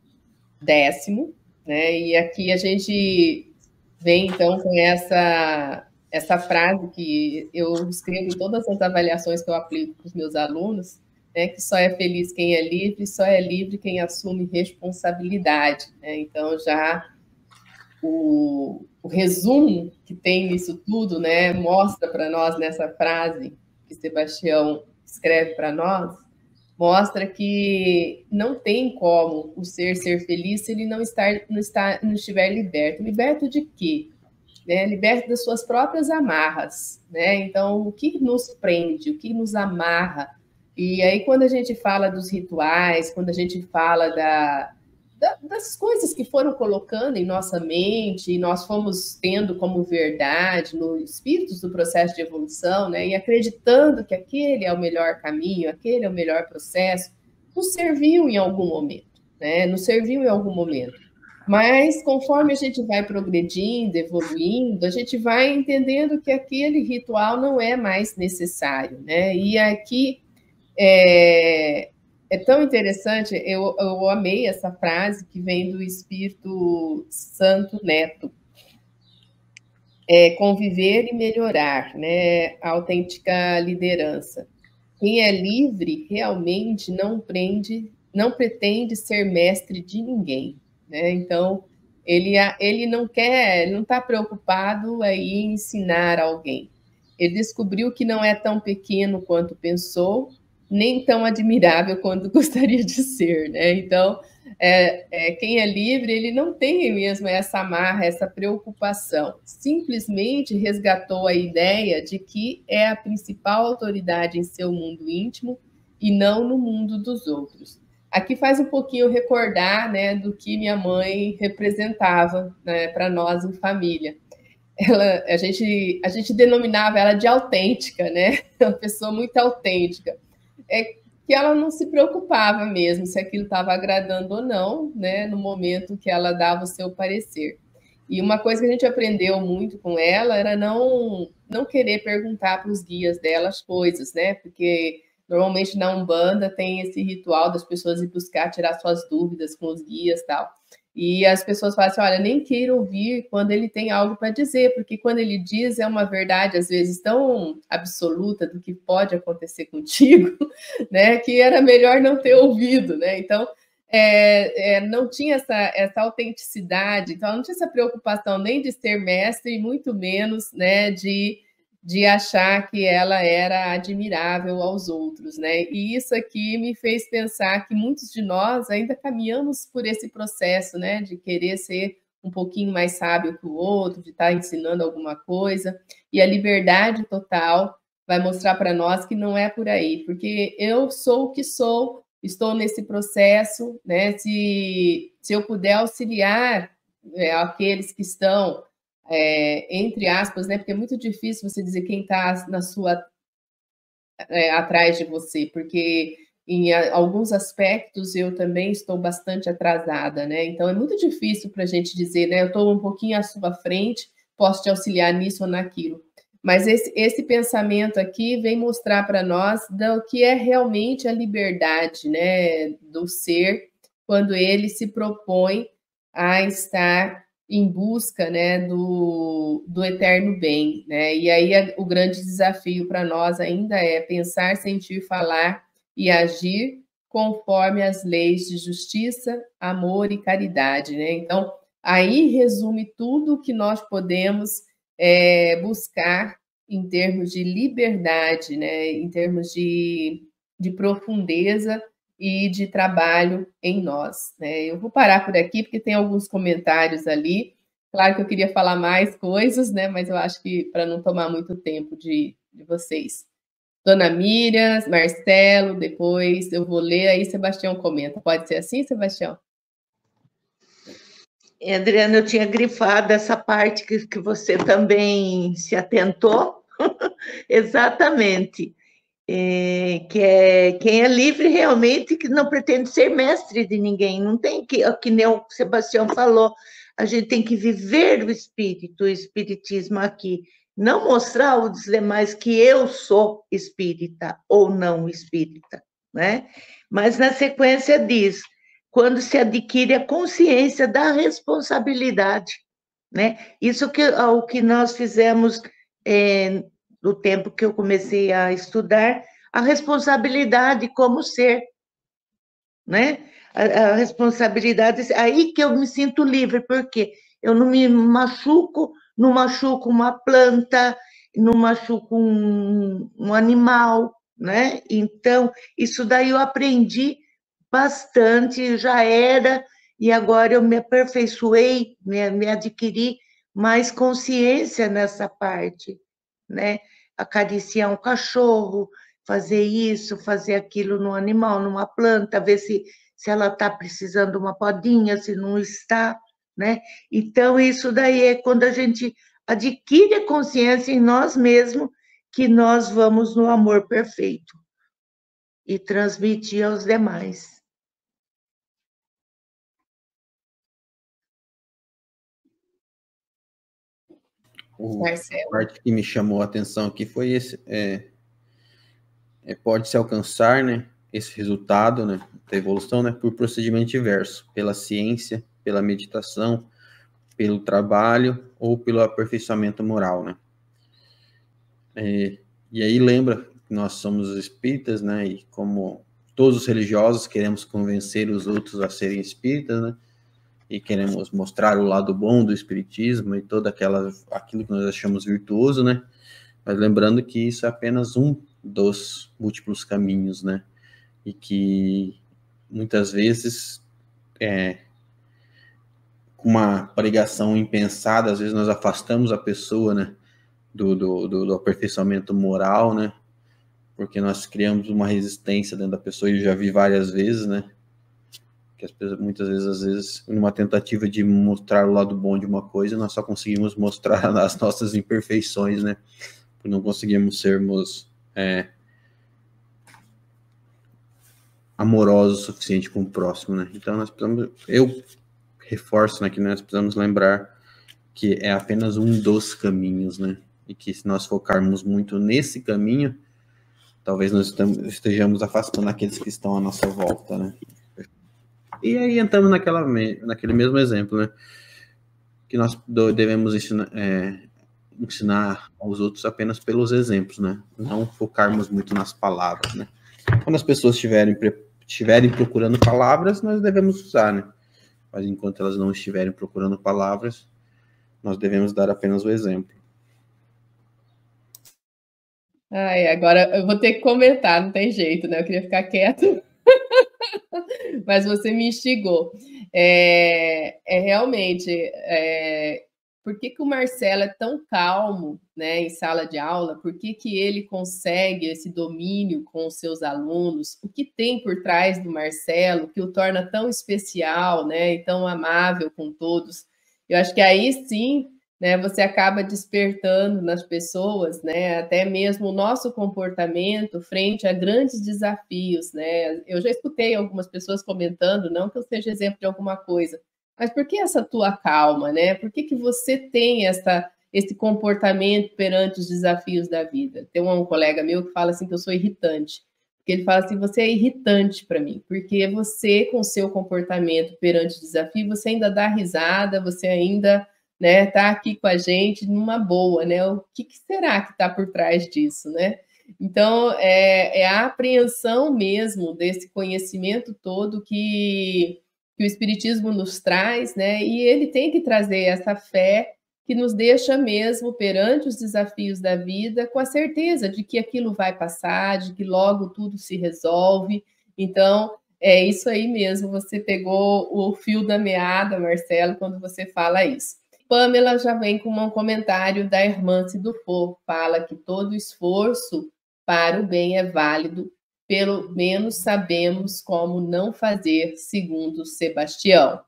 [SPEAKER 1] 10º, né? E aqui a gente vem, então, com essa frase que eu escrevo em todas as avaliações que eu aplico para os meus alunos, né, que só é feliz quem é livre, só é livre quem assume responsabilidade. Né? Então, já o resumo que tem nisso tudo, né, mostra para nós nessa frase que Sebastião escreve para nós, mostra que não tem como o ser feliz se ele não estiver liberto. Liberto de quê? Né? Liberto das suas próprias amarras. Né? Então, o que nos prende, o que nos amarra? E aí, quando a gente fala dos rituais, quando a gente fala das coisas que foram colocando em nossa mente, e nós fomos tendo como verdade, no espírito do processo de evolução, né? E acreditando que aquele é o melhor caminho, aquele é o melhor processo, nos serviu em algum momento, né? Nos serviu em algum momento. Mas, conforme a gente vai progredindo, evoluindo, a gente vai entendendo que aquele ritual não é mais necessário, né? E aqui é tão interessante, eu amei essa frase que vem do Espírito Santo Neto. Conviver e melhorar, né? A autêntica liderança. Quem é livre realmente não pretende ser mestre de ninguém. Né? Então, ele não está preocupado em ensinar alguém. Ele descobriu que não é tão pequeno quanto pensou, nem tão admirável quanto gostaria de ser. Né? Então, quem é livre, ele não tem mesmo essa amarra, essa preocupação. Simplesmente resgatou a ideia de que é a principal autoridade em seu mundo íntimo e não no mundo dos outros. Aqui faz um pouquinho recordar, né, do que minha mãe representava, né, para nós em família. A gente denominava ela de autêntica, né? Uma pessoa muito autêntica. Que ela não se preocupava mesmo se aquilo estava agradando ou não, né, no momento que ela dava o seu parecer. E uma coisa que a gente aprendeu muito com ela era não querer perguntar para os guias dela as coisas, né? Porque normalmente na Umbanda tem esse ritual das pessoas ir buscar, tirar suas dúvidas com os guias e tal. E as pessoas falam assim, olha, nem queira ouvir quando ele tem algo para dizer, porque quando ele diz é uma verdade, às vezes, tão absoluta do que pode acontecer contigo, né, que era melhor não ter ouvido, né? Então, não tinha essa autenticidade, então não tinha essa preocupação nem de ser mestre, e muito menos, né, de achar que ela era admirável aos outros, né? E isso aqui me fez pensar que muitos de nós ainda caminhamos por esse processo, né? De querer ser um pouquinho mais sábio que o outro, de estar ensinando alguma coisa. E a liberdade total vai mostrar para nós que não é por aí, porque eu sou o que sou, estou nesse processo, né? Se eu puder auxiliar aqueles que estão entre aspas, né? Porque é muito difícil você dizer quem está na sua atrás de você, porque em alguns aspectos eu também estou bastante atrasada, né? Então é muito difícil para a gente dizer, né? Eu estou um pouquinho à sua frente, posso te auxiliar nisso ou naquilo. Mas esse pensamento aqui vem mostrar para nós do que é realmente a liberdade, né? Do ser, quando ele se propõe a estar em busca, né, do eterno bem, né? E aí o grande desafio para nós ainda é pensar, sentir, falar e agir conforme as leis de justiça, amor e caridade, né? Então, aí resume tudo o que nós podemos buscar em termos de liberdade, né? Em termos de profundeza e de trabalho em nós. Né? Eu vou parar por aqui, porque tem alguns comentários ali. Claro que eu queria falar mais coisas, né? Mas eu acho que para não tomar muito tempo de vocês. Dona Miriam, Marcelo, depois eu vou ler, aí Sebastião comenta. Pode ser assim, Sebastião?
[SPEAKER 4] Adriana, eu tinha grifado essa parte que você também se atentou. Exatamente. Quem é livre realmente, que não pretende ser mestre de ninguém, não tem que nem o Sebastião falou, a gente tem que viver o espiritismo aqui, não mostrar aos demais que eu sou espírita ou não espírita, né? Mas na sequência diz, quando se adquire a consciência da responsabilidade, né? Isso o que nós fizemos do tempo que eu comecei a estudar, a responsabilidade como ser, né? A responsabilidade, aí que eu me sinto livre, porque eu não me machuco, não machuco uma planta, não machuco um animal, né? Então, isso daí eu aprendi bastante, já era, e agora eu me aperfeiçoei, me adquiri mais consciência nessa parte, né? Acariciar um cachorro, fazer isso, fazer aquilo no animal, numa planta, ver se ela está precisando de uma podinha, se não está, né? Então, isso daí é quando a gente adquire a consciência em nós mesmos que nós vamos no amor perfeito e transmitir aos demais.
[SPEAKER 3] A parte que me chamou a atenção aqui foi esse, pode-se alcançar, né, esse resultado, né, da evolução, né, por procedimento diverso, pela ciência, pela meditação, pelo trabalho ou pelo aperfeiçoamento moral, né. E aí lembra que nós somos espíritas, né, e como todos os religiosos queremos convencer os outros a serem espíritas, né, e queremos mostrar o lado bom do espiritismo e todo aquilo que nós achamos virtuoso, né, mas lembrando que isso é apenas um dos múltiplos caminhos, né, e que muitas vezes com uma pregação impensada, às vezes nós afastamos a pessoa, né, do aperfeiçoamento moral, né, porque nós criamos uma resistência dentro da pessoa, e eu já vi várias vezes, né, que as pessoas, muitas vezes, às vezes, numa tentativa de mostrar o lado bom de uma coisa, nós só conseguimos mostrar as nossas imperfeições, né, porque não conseguimos sermos amorosos o suficiente com o próximo, né, então nós precisamos, eu reforço, né, que nós precisamos lembrar que é apenas um dos caminhos, né, e que se nós focarmos muito nesse caminho, talvez nós estejamos afastando aqueles que estão à nossa volta, né. E aí entramos naquele mesmo exemplo, né, que nós devemos ensinar aos outros apenas pelos exemplos, né, não focarmos muito nas palavras, né. Quando as pessoas estiverem procurando palavras, nós devemos usar, né, mas enquanto elas não estiverem procurando palavras, nós devemos dar apenas o exemplo.
[SPEAKER 1] Ai, agora eu vou ter que comentar, não tem jeito, né? Eu queria ficar quieto, mas você me instigou. Realmente, por que o Marcelo é tão calmo, né, em sala de aula? Por que ele consegue esse domínio com os seus alunos? O que tem por trás do Marcelo que o torna tão especial, né, e tão amável com todos? Eu acho que aí sim, né, você acaba despertando nas pessoas, né, até mesmo o nosso comportamento frente a grandes desafios, né? Eu já escutei algumas pessoas comentando, não que eu seja exemplo de alguma coisa, mas por que essa tua calma, né? Por que você tem esse comportamento perante os desafios da vida? Tem um colega meu que fala assim que eu sou irritante, porque ele fala assim, você é irritante para mim, porque você, com o seu comportamento perante o desafio, você ainda dá risada, você ainda, né, tá aqui com a gente numa boa, né? O que será que está por trás disso, né? Então, é a apreensão mesmo desse conhecimento todo que o Espiritismo nos traz, né? E ele tem que trazer essa fé que nos deixa mesmo perante os desafios da vida com a certeza de que aquilo vai passar, de que logo tudo se resolve. Então, é isso aí mesmo, você pegou o fio da meada, Marcelo, quando você fala isso. Pamela já vem com um comentário da Irmã Cidufo, fala que todo esforço para o bem é válido, pelo menos sabemos como não fazer, segundo Sebastião.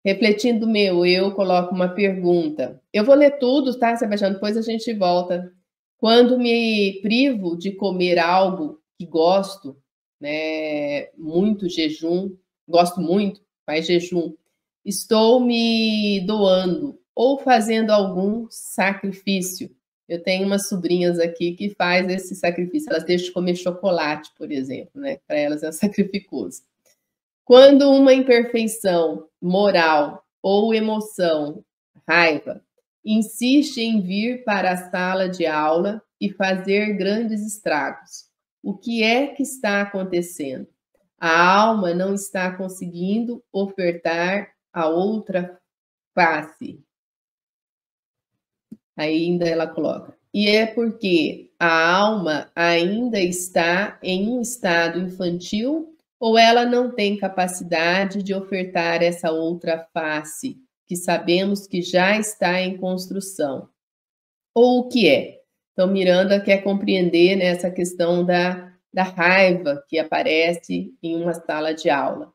[SPEAKER 1] Refletindo meu eu, coloco uma pergunta. Eu vou ler tudo, tá, Sebastião? Depois a gente volta. Quando me privo de comer algo que gosto, né, muito jejum, gosto muito, faz jejum, estou me doando ou fazendo algum sacrifício. Eu tenho umas sobrinhas aqui que faz esse sacrifício. Elas deixam de comer chocolate, por exemplo, né? Para elas é sacrificoso. Quando uma imperfeição moral ou emoção, raiva, insiste em vir para a sala de aula e fazer grandes estragos, o que é que está acontecendo? A alma não está conseguindo ofertar a outra face. Ainda ela coloca. E é porque a alma ainda está em um estado infantil ou ela não tem capacidade de ofertar essa outra face, que sabemos que já está em construção? Ou o que é? Então, Miranda quer compreender, né, essa questão da raiva que aparece em uma sala de aula.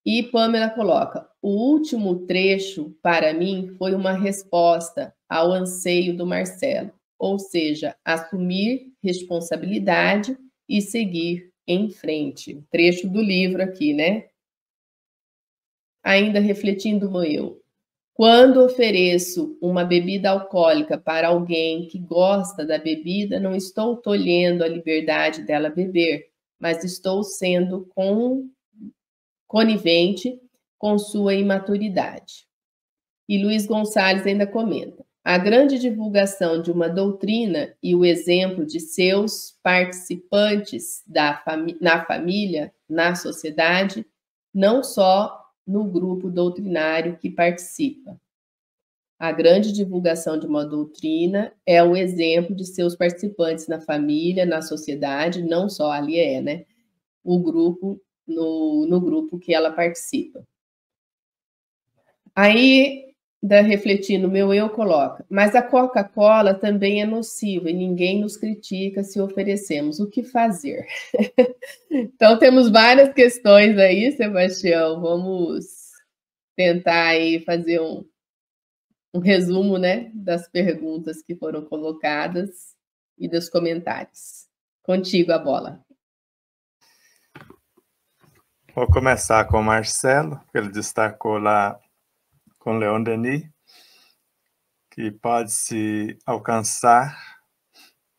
[SPEAKER 1] E Pamela coloca, o último trecho, para mim, foi uma resposta ao anseio do Marcelo, ou seja, assumir responsabilidade e seguir em frente. Trecho do livro aqui, né? Ainda refletindo no eu. Quando ofereço uma bebida alcoólica para alguém que gosta da bebida, não estou tolhendo a liberdade dela beber, mas estou sendo conivente com sua imaturidade. E Luiz Gonçalves ainda comenta: a grande divulgação de uma doutrina e o exemplo de seus participantes na família, na sociedade, não só no grupo doutrinário que participa. A grande divulgação de uma doutrina é o exemplo de seus participantes na família, na sociedade, não só ali né? O grupo, no grupo que ela participa. Aí, refletindo, meu eu coloca, mas a Coca-Cola também é nociva e ninguém nos critica se oferecemos. O que fazer? Então, temos várias questões aí, Sebastião. Vamos tentar aí fazer um resumo, né, das perguntas que foram colocadas e dos comentários. Contigo a bola.
[SPEAKER 2] Vou começar com o Marcelo, que ele destacou lá com Leon Denis, que pode-se alcançar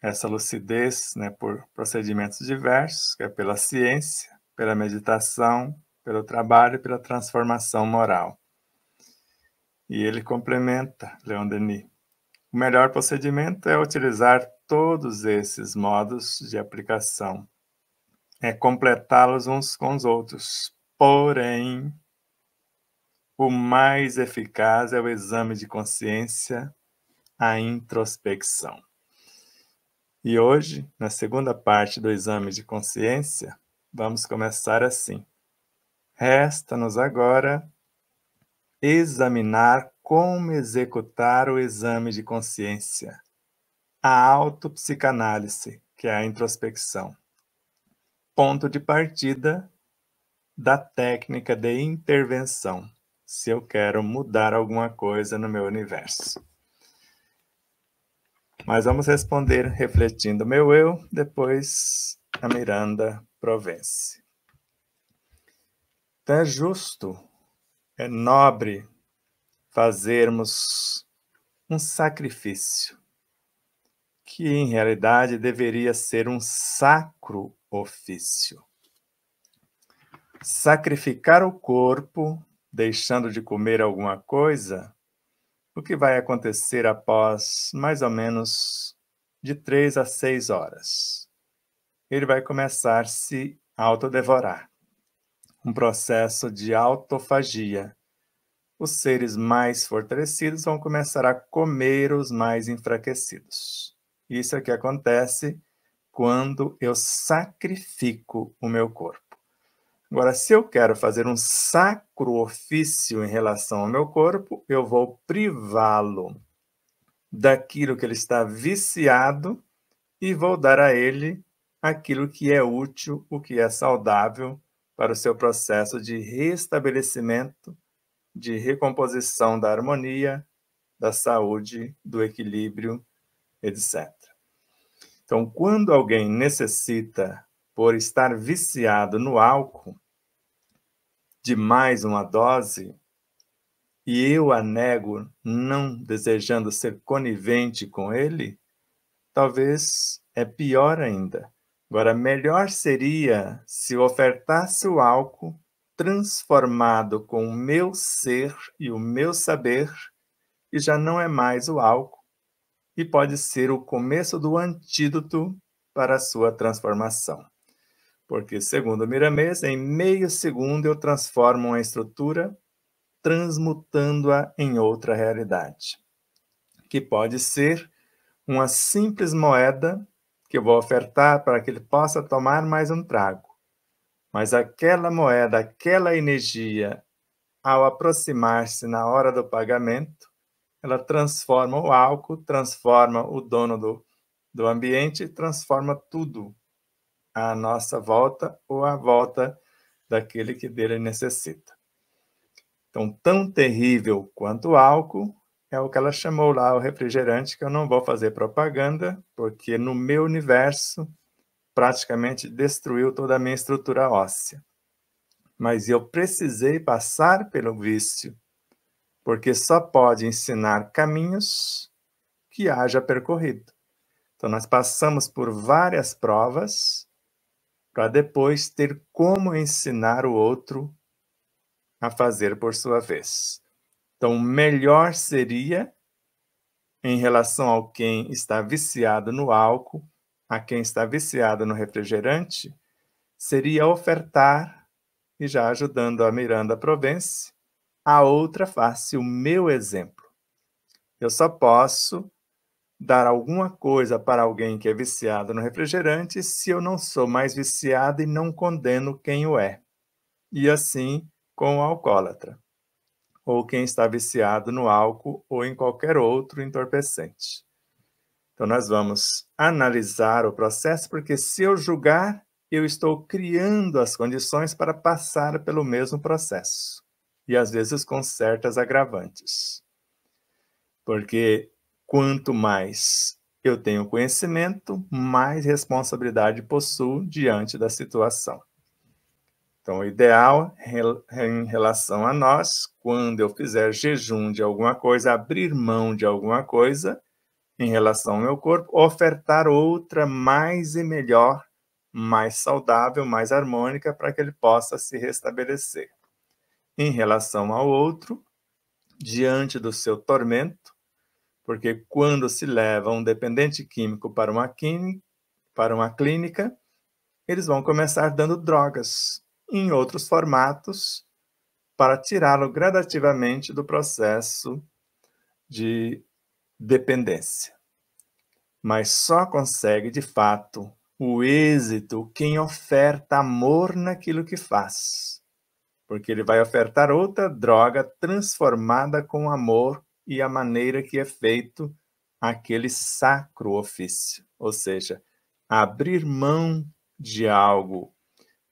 [SPEAKER 2] essa lucidez, né, por procedimentos diversos, que é pela ciência, pela meditação, pelo trabalho e pela transformação moral. E ele complementa, Leon Denis, o melhor procedimento é utilizar todos esses modos de aplicação, é completá-los uns com os outros. Porém, o mais eficaz é o exame de consciência, a introspecção. E hoje, na segunda parte do exame de consciência, vamos começar assim. Resta-nos agora examinar como executar o exame de consciência, a autopsicanálise, que é a introspecção. Ponto de partida da técnica de intervenção, se eu quero mudar alguma coisa no meu universo. Mas vamos responder refletindo meu eu, depois a Miranda Provence. Então é justo, é nobre fazermos um sacrifício, que em realidade deveria ser um sacro ofício. Sacrificar o corpo, deixando de comer alguma coisa, o que vai acontecer após mais ou menos de 3 a 6 horas? Ele vai começar a se autodevorar. Um processo de autofagia. Os seres mais fortalecidos vão começar a comer os mais enfraquecidos. Isso é o que acontece quando eu sacrifico o meu corpo. Agora, se eu quero fazer um sacro ofício em relação ao meu corpo, eu vou privá-lo daquilo que ele está viciado e vou dar a ele aquilo que é útil, o que é saudável para o seu processo de restabelecimento, de recomposição da harmonia, da saúde, do equilíbrio, etc. Então, quando alguém necessita, por estar viciado no álcool, de mais uma dose, e eu a nego, não desejando ser conivente com ele, talvez é pior ainda. Agora, melhor seria se eu ofertasse o álcool transformado com o meu ser e o meu saber, e já não é mais o álcool, e pode ser o começo do antídoto para a sua transformação. Porque, segundo Miramês, em meio segundo eu transformo uma estrutura, transmutando-a em outra realidade, que pode ser uma simples moeda que eu vou ofertar para que ele possa tomar mais um trago. Mas aquela moeda, aquela energia, ao aproximar-se na hora do pagamento, ela transforma o álcool, transforma o dono do ambiente, transforma tudo à nossa volta ou à volta daquele que dele necessita. Então, tão terrível quanto o álcool é o que ela chamou lá o refrigerante, que eu não vou fazer propaganda, porque no meu universo praticamente destruiu toda a minha estrutura óssea. Mas eu precisei passar pelo vício, porque só pode ensinar caminhos que haja percorrido. Então, nós passamos por várias provas para depois ter como ensinar o outro a fazer por sua vez. Então, melhor seria, em relação ao quem está viciado no álcool, a quem está viciado no refrigerante, seria ofertar, e já ajudando a Miranda Provence, a outra face, o meu exemplo. Eu só posso dar alguma coisa para alguém que é viciado no refrigerante se eu não sou mais viciado e não condeno quem o é. E assim com o alcoólatra, ou quem está viciado no álcool ou em qualquer outro entorpecente. Então, nós vamos analisar o processo, porque se eu julgar, eu estou criando as condições para passar pelo mesmo processo. E, às vezes, com certas agravantes. Porque quanto mais eu tenho conhecimento, mais responsabilidade possuo diante da situação. Então, o ideal em relação a nós, quando eu fizer jejum de alguma coisa, abrir mão de alguma coisa, em relação ao meu corpo, ofertar outra mais e melhor, mais saudável, mais harmônica, para que ele possa se restabelecer. Em relação ao outro, diante do seu tormento, porque quando se leva um dependente químico para uma clínica, eles vão começar dando drogas em outros formatos para tirá-lo gradativamente do processo de dependência. Mas só consegue, de fato, o êxito quem oferta amor naquilo que faz. Porque ele vai ofertar outra droga transformada com amor e a maneira que é feito aquele sacro ofício. Ou seja, abrir mão de algo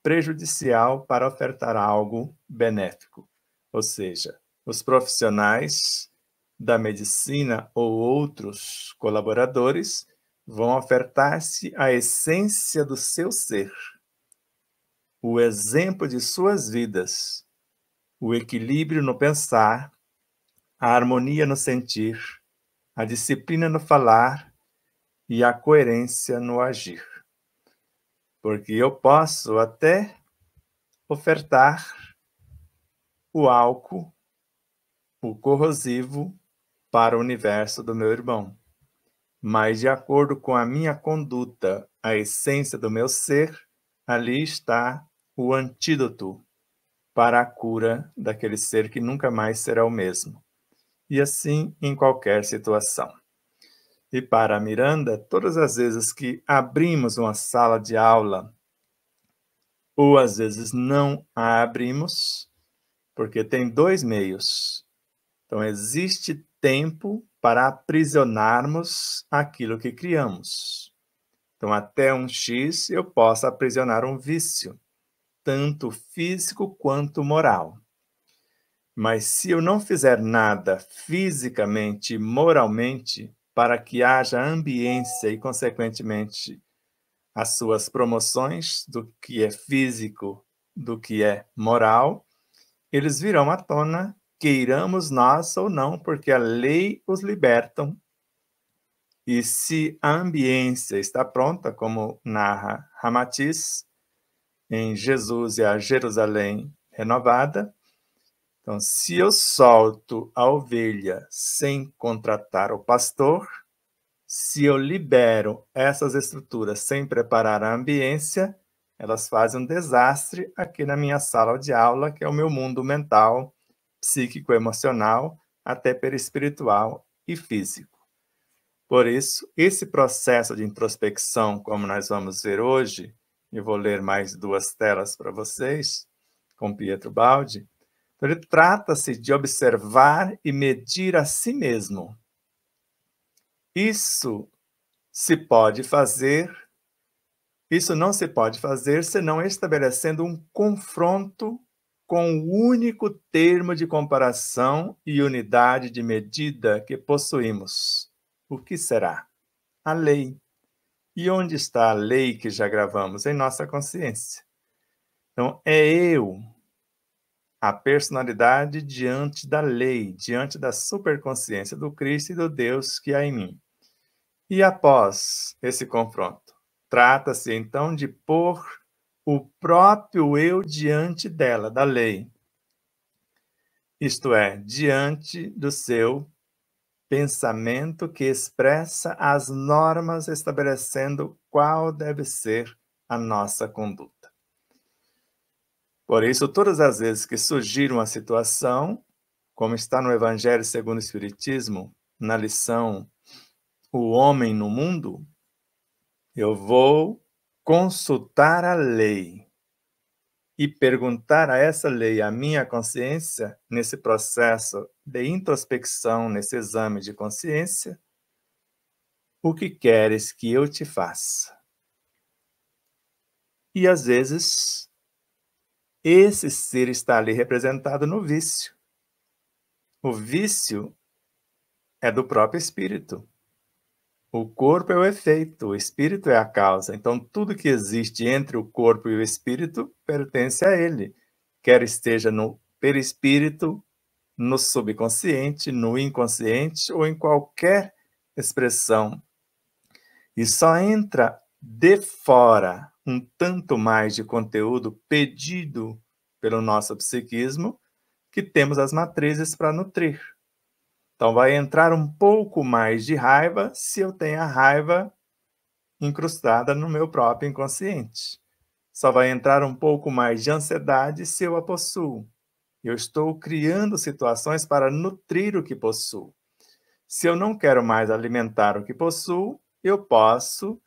[SPEAKER 2] prejudicial para ofertar algo benéfico. Ou seja, os profissionais da medicina ou outros colaboradores vão ofertar-se a essência do seu ser, o exemplo de suas vidas, o equilíbrio no pensar, a harmonia no sentir, a disciplina no falar e a coerência no agir. Porque eu posso até ofertar o álcool, o corrosivo, para o universo do meu irmão. Mas, de acordo com a minha conduta, a essência do meu ser, ali está o antídoto para a cura daquele ser que nunca mais será o mesmo. E assim em qualquer situação. E para a Miranda, todas as vezes que abrimos uma sala de aula, ou às vezes não a abrimos, porque tem dois meios. Então, existe tempo para aprisionarmos aquilo que criamos. Então, até um X, eu posso aprisionar um vício, tanto físico quanto moral. Mas se eu não fizer nada fisicamente e moralmente para que haja ambiência e, consequentemente, as suas promoções do que é físico, do que é moral, eles virão à tona, queiramos nós ou não, porque a lei os libertam. E se a ambiência está pronta, como narra Ramatiz, em Jesus e a Jerusalém renovada, então, se eu solto a ovelha sem contratar o pastor, se eu libero essas estruturas sem preparar a ambiência, elas fazem um desastre aqui na minha sala de aula, que é o meu mundo mental, psíquico, emocional, até perispiritual e físico. Por isso, esse processo de introspecção, como nós vamos ver hoje, e vou ler mais 2 telas para vocês, com Pietro Baldi, ele trata-se de observar e medir a si mesmo. Isso não se pode fazer senão estabelecendo um confronto com o único termo de comparação e unidade de medida que possuímos. O que será? A lei. E onde está a lei que já gravamos? Em nossa consciência. Então, é eu, a personalidade diante da lei, diante da superconsciência do Cristo e do Deus que há em mim. E após esse confronto, trata-se então de pôr o próprio eu diante dela, da lei. Isto é, diante do seu pensamento que expressa as normas estabelecendo qual deve ser a nossa conduta. Por isso, todas as vezes que surgir uma situação, como está no Evangelho segundo o Espiritismo, na lição O Homem no Mundo, eu vou consultar a lei e perguntar a essa lei, a minha consciência, nesse processo de introspecção, nesse exame de consciência, o que queres que eu te faça? E às vezes, esse ser está ali representado no vício. O vício é do próprio espírito. O corpo é o efeito, o espírito é a causa. Então, tudo que existe entre o corpo e o espírito pertence a ele, quer esteja no perispírito, no subconsciente, no inconsciente ou em qualquer expressão. E só entra de fora um tanto mais de conteúdo pedido pelo nosso psiquismo, que temos as matrizes para nutrir. Então, vai entrar um pouco mais de raiva se eu tenho a raiva incrustada no meu próprio inconsciente. Só vai entrar um pouco mais de ansiedade se eu a possuo. Eu estou criando situações para nutrir o que possuo. Se eu não quero mais alimentar o que possuo, eu posso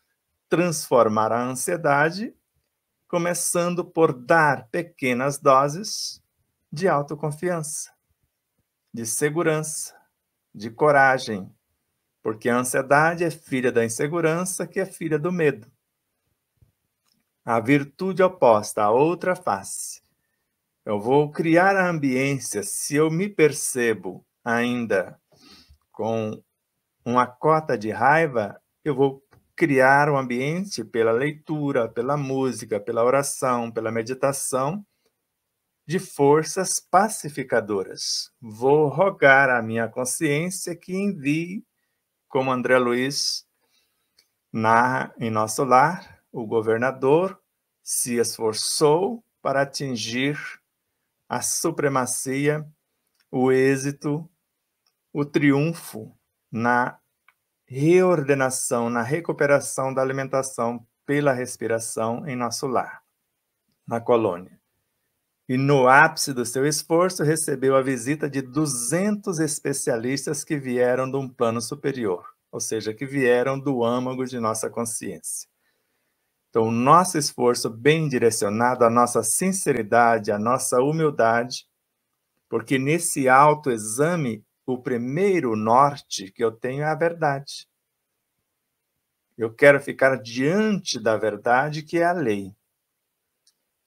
[SPEAKER 2] transformar a ansiedade, começando por dar pequenas doses de autoconfiança, de segurança, de coragem, porque a ansiedade é filha da insegurança, que é filha do medo. A virtude oposta, a outra face. Eu vou criar a ambiência, se eu me percebo ainda com uma cota de raiva, eu vou criar um ambiente pela leitura, pela música, pela oração, pela meditação, de forças pacificadoras. Vou rogar à minha consciência que envie, como André Luiz narra em Nosso Lar, o governador se esforçou para atingir a supremacia, o êxito, o triunfo na reordenação, na recuperação da alimentação pela respiração em nosso lar, na colônia. E no ápice do seu esforço, recebeu a visita de 200 especialistas que vieram de um plano superior, ou seja, que vieram do âmago de nossa consciência. Então, o nosso esforço bem direcionado, a nossa sinceridade, a nossa humildade, porque nesse autoexame, o primeiro norte que eu tenho é a verdade. Eu quero ficar diante da verdade, que é a lei.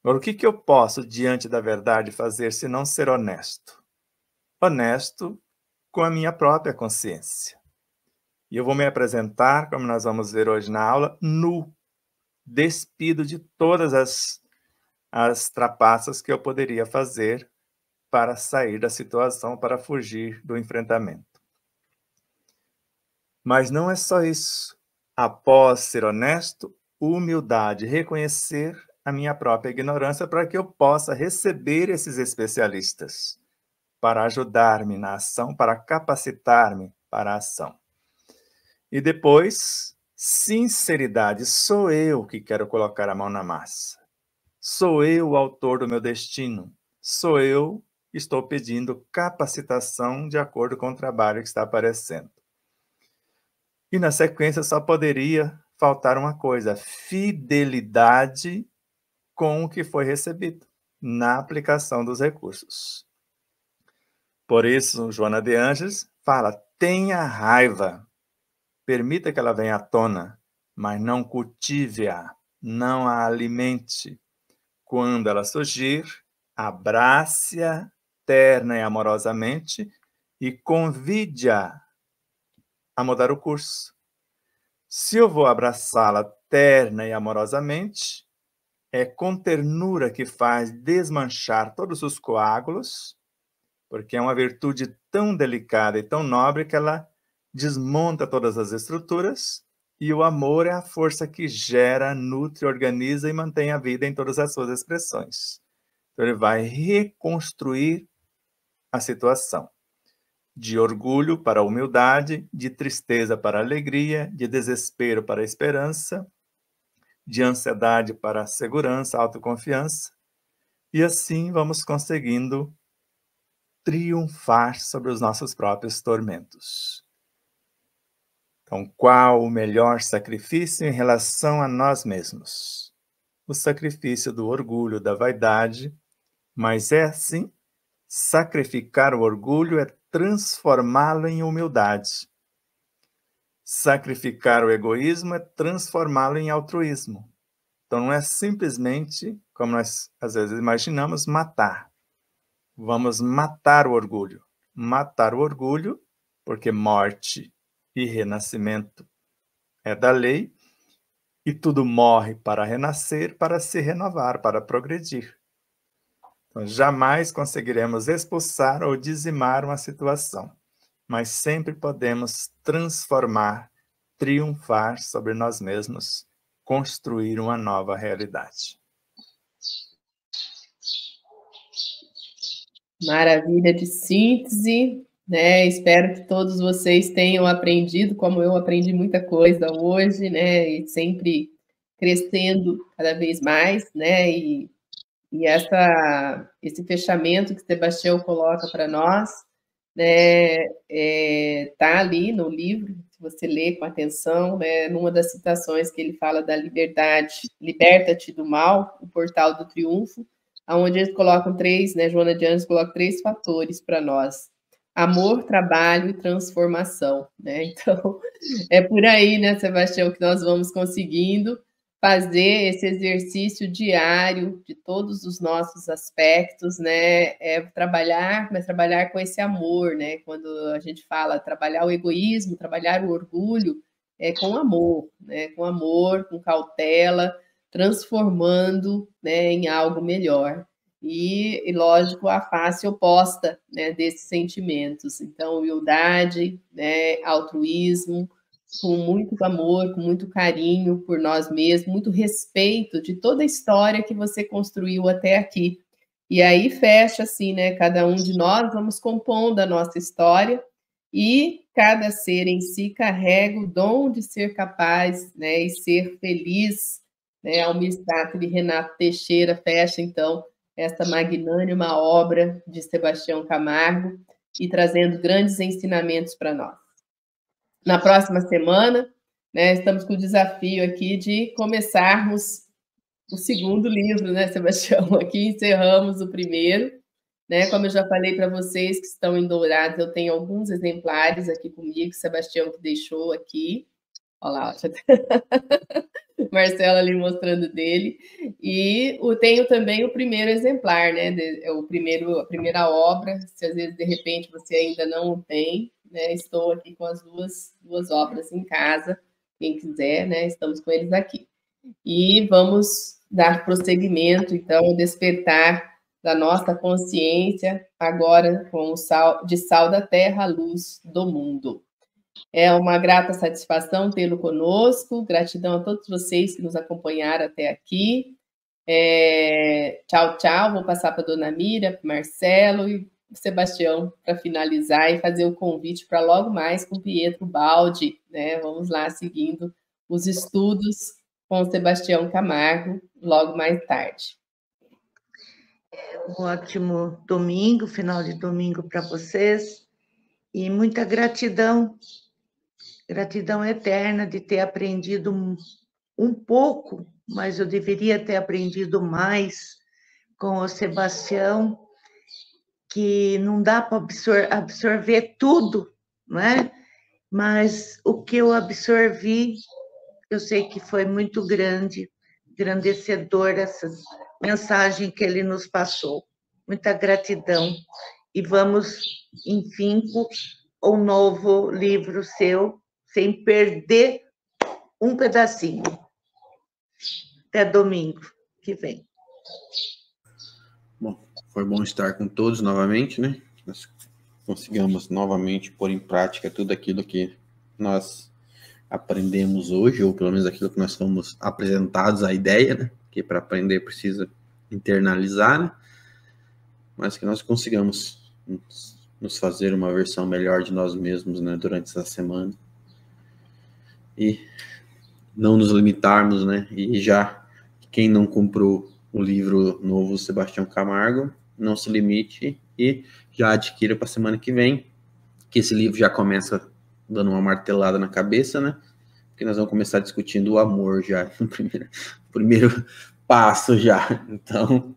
[SPEAKER 2] Agora, o que eu posso, diante da verdade, fazer se não ser honesto? Honesto com a minha própria consciência. E eu vou me apresentar, como nós vamos ver hoje na aula, nu, despido de todas as trapaças que eu poderia fazer para sair da situação, para fugir do enfrentamento. Mas não é só isso. Após ser honesto, humildade, reconhecer a minha própria ignorância para que eu possa receber esses especialistas para ajudar-me na ação, para capacitar-me para a ação. E depois, sinceridade. Sou eu que quero colocar a mão na massa. Sou eu o autor do meu destino. Sou eu que estou pedindo capacitação de acordo com o trabalho que está aparecendo. E na sequência só poderia faltar uma coisa: fidelidade com o que foi recebido na aplicação dos recursos. Por isso, Joana de Ângeles fala: tenha raiva, permita que ela venha à tona, mas não cultive-a, não a alimente. Quando ela surgir, abrace-a terna e amorosamente e convide-a a mudar o curso. Se eu vou abraçá-la terna e amorosamente, é com ternura que faz desmanchar todos os coágulos, porque é uma virtude tão delicada e tão nobre que ela desmonta todas as estruturas, e o amor é a força que gera, nutre, organiza e mantém a vida em todas as suas expressões. Então ele vai reconstruir a situação. De orgulho para a humildade, de tristeza para a alegria, de desespero para a esperança, de ansiedade para a segurança, autoconfiança, e assim vamos conseguindo triunfar sobre os nossos próprios tormentos. Então, qual o melhor sacrifício em relação a nós mesmos? O sacrifício do orgulho, da vaidade, mas é assim, sacrificar o orgulho é transformá-lo em humildade. Sacrificar o egoísmo é transformá-lo em altruísmo. Então, não é simplesmente, como nós às vezes imaginamos, matar. Vamos matar o orgulho. Matar o orgulho, porque morte e renascimento é da lei, e tudo morre para renascer, para se renovar, para progredir. Então, jamais conseguiremos expulsar ou dizimar uma situação, mas sempre podemos transformar, triunfar sobre nós mesmos, construir uma nova realidade.
[SPEAKER 1] Maravilha de síntese, né? Espero que todos vocês tenham aprendido, como eu aprendi muita coisa hoje, né? E sempre crescendo cada vez mais, né? E esse fechamento que Sebastião coloca para nós, né? Tá ali no livro, se você ler com atenção, né? Numa das citações que ele fala da liberdade, liberta-te do mal, o portal do triunfo, onde eles colocam três, né? Joana de Ângeles coloca 3 fatores para nós: amor, trabalho e transformação, né? Então, é por aí, né, Sebastião, que nós vamos conseguindo fazer esse exercício diário de todos os nossos aspectos, né? Trabalhar, mas trabalhar com esse amor, né? Quando a gente fala trabalhar o egoísmo, trabalhar o orgulho, é com amor, né? Com amor, com cautela, transformando, né, em algo melhor. E, lógico, a face oposta, né, desses sentimentos. Então, humildade, né, altruísmo, com muito amor, com muito carinho por nós mesmos, muito respeito de toda a história que você construiu até aqui. E aí fecha assim, né? Cada um de nós vamos compondo a nossa história e cada ser em si carrega o dom de ser capaz, né, e ser feliz, né? Almir Sater e Renato Teixeira fecha, então, essa magnânima obra de Sebastião Camargo e trazendo grandes ensinamentos para nós. Na próxima semana, né, estamos com o desafio aqui de começarmos o segundo livro, né, Sebastião? Aqui encerramos o primeiro, né? Como eu já falei para vocês que estão em Dourados, eu tenho alguns exemplares aqui comigo, Sebastião que deixou aqui, Olha lá, Marcelo ali mostrando dele. E tenho também o primeiro exemplar, né? A primeira obra, se às vezes de repente você ainda não o tem, né? Estou aqui com as duas obras em casa. Quem quiser, né? Estamos com eles aqui. E vamos dar prosseguimento, então, ao despertar da nossa consciência, agora com o sal da terra, a luz do mundo. É uma grata satisfação tê-lo conosco, gratidão a todos vocês que nos acompanharam até aqui. Tchau, tchau, vou passar para a dona Mira, para o Marcelo e o Sebastião para finalizar e fazer o convite para logo mais com o Pietro Baldi, né? Vamos lá, seguindo os estudos com o Sebastião Camargo, logo mais tarde.
[SPEAKER 4] Um ótimo domingo, final de domingo para vocês, e muita gratidão eterna de ter aprendido um pouco, mas eu deveria ter aprendido mais com o Sebastião, que não dá para absorver tudo, né? Mas o que eu absorvi, eu sei que foi muito grande, engrandecedor essa mensagem que ele nos passou. Muita gratidão. E vamos, enfim, o novo livro seu, sem perder um pedacinho. Até domingo que vem.
[SPEAKER 3] Bom, foi bom estar com todos novamente, né? Nós consigamos novamente pôr em prática tudo aquilo que nós aprendemos hoje, ou pelo menos aquilo que nós fomos apresentados à ideia, né? Que para aprender precisa internalizar, né? Mas que nós consigamos nos fazer uma versão melhor de nós mesmos, né? Durante essa semana. E não nos limitarmos, né? E já quem não comprou o livro novo Sebastião Camargo, não se limite e já adquira para a semana que vem, que esse livro já começa dando uma martelada na cabeça, né? Porque nós vamos começar discutindo o amor já no primeiro passo já. Então,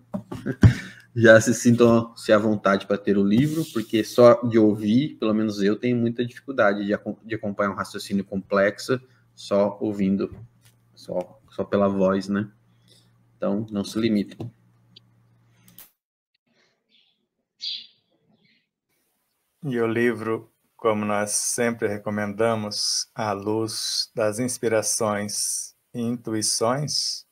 [SPEAKER 3] já se sintam-se à vontade para ter o livro, porque só de ouvir, pelo menos eu tenho muita dificuldade de acompanhar um raciocínio complexo só ouvindo, só pela voz, né? Então, não se limitem.
[SPEAKER 2] E o livro, como nós sempre recomendamos, à luz das inspirações e intuições,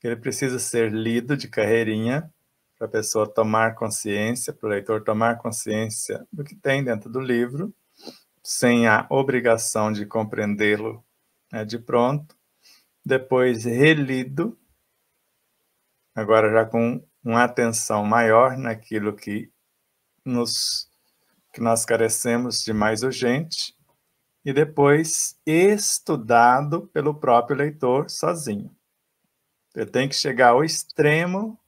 [SPEAKER 2] ele precisa ser lido de carreirinha para a pessoa tomar consciência, para o leitor tomar consciência do que tem dentro do livro, sem a obrigação de compreendê-lo, né, de pronto. Depois relido, agora já com uma atenção maior naquilo que nós carecemos de mais urgente, e depois estudado pelo próprio leitor sozinho. Ele tem que chegar ao extremo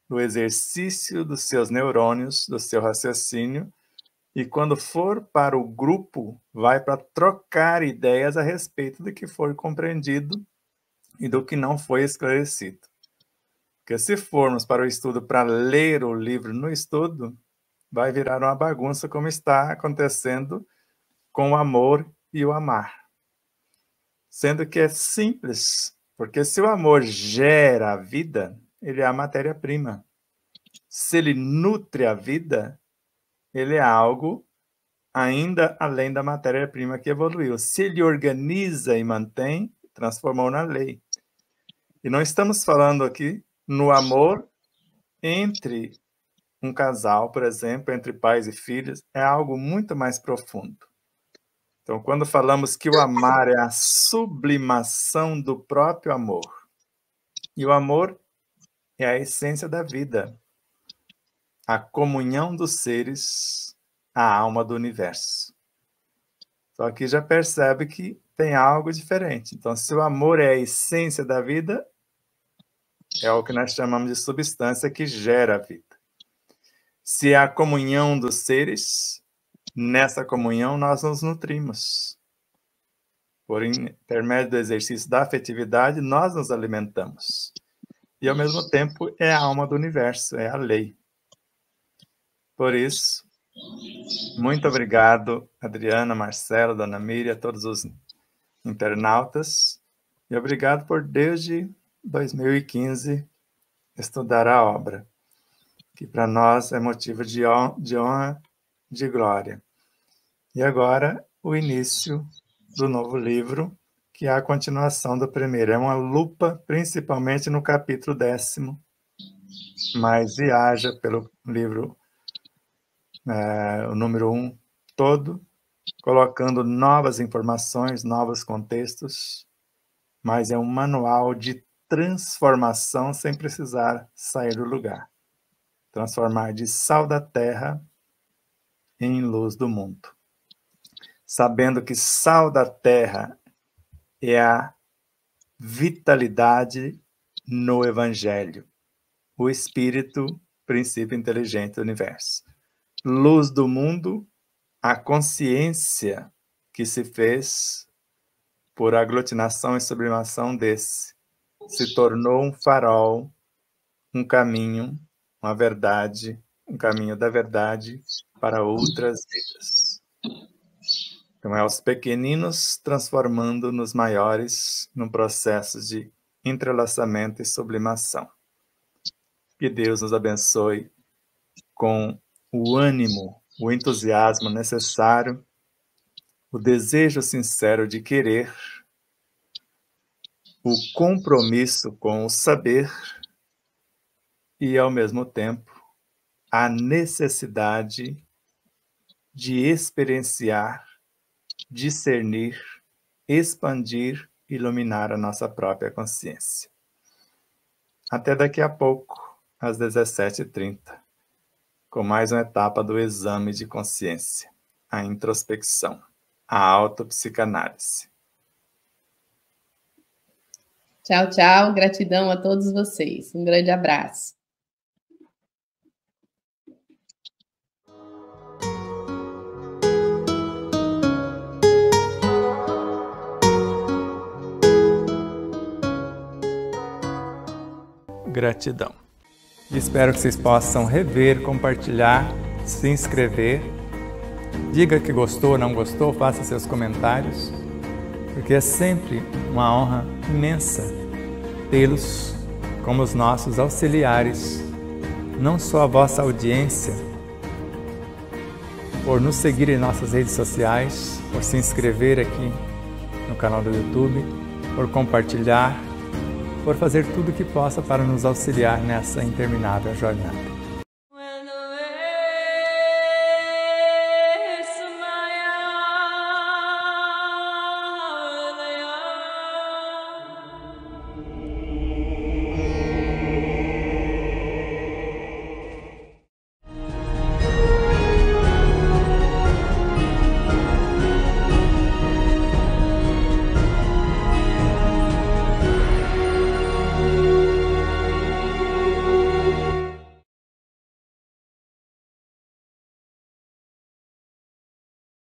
[SPEAKER 2] do exercício dos seus neurônios, do seu raciocínio, e quando for para o grupo, vai para trocar ideias a respeito do que foi compreendido e do que não foi esclarecido. Porque se formos para o estudo para ler o livro no estudo, vai virar uma bagunça, como está acontecendo com o amor e o amar. Sendo que é simples, porque se o amor gera a vida, ele é a matéria-prima. Se ele nutre a vida, ele é algo ainda além da matéria-prima que evoluiu. Se ele organiza e mantém, transformou na lei. E não estamos falando aqui no amor entre um casal, por exemplo, entre pais e filhos, é algo muito mais profundo. Então, quando falamos que o amar é a sublimação do próprio amor, e o amor é a essência da vida, a comunhão dos seres, a alma do universo. Só que já percebe que tem algo diferente. Então, se o amor é a essência da vida, é o que nós chamamos de substância que gera a vida. Se é a comunhão dos seres, nessa comunhão nós nos nutrimos. Por intermédio do exercício da afetividade, nós nos alimentamos. E, ao mesmo tempo, é a alma do universo, é a lei. Por isso, muito obrigado, Adriana, Marcelo, Dona Miriam, todos os internautas, e obrigado por, desde 2015, estudar a obra, que para nós é motivo de honra, de glória. E agora, o início do novo livro, que é a continuação do primeiro. É uma lupa, principalmente no capítulo 10º, mas viaja pelo livro, o número 1 todo, colocando novas informações, novos contextos, mas é um manual de transformação sem precisar sair do lugar. Transformar de sal da terra em luz do mundo. Sabendo que sal da terra é a vitalidade no Evangelho, o Espírito, princípio inteligente do universo. Luz do mundo, a consciência que se fez por aglutinação e sublimação desse, se tornou um farol, um caminho, uma verdade, um caminho da verdade para outras vidas. Então, é os pequeninos transformando nos maiores num processo de entrelaçamento e sublimação. Que Deus nos abençoe com o ânimo, o entusiasmo necessário, o desejo sincero de querer, o compromisso com o saber e, ao mesmo tempo, a necessidade de experienciar, discernir, expandir, iluminar a nossa própria consciência. Até daqui a pouco, às 17h30, com mais uma etapa do exame de consciência, a introspecção, a autopsicanálise.
[SPEAKER 1] Tchau, tchau. Gratidão a todos vocês. Um grande abraço.
[SPEAKER 2] Gratidão. Espero que vocês possam rever, compartilhar, se inscrever. Diga que gostou ou não gostou, faça seus comentários, porque é sempre uma honra imensa tê-los como os nossos auxiliares, não só a vossa audiência, por nos seguir em nossas redes sociais, por se inscrever aqui no canal do YouTube, por compartilhar, por fazer tudo o que possa para nos auxiliar nessa interminável jornada.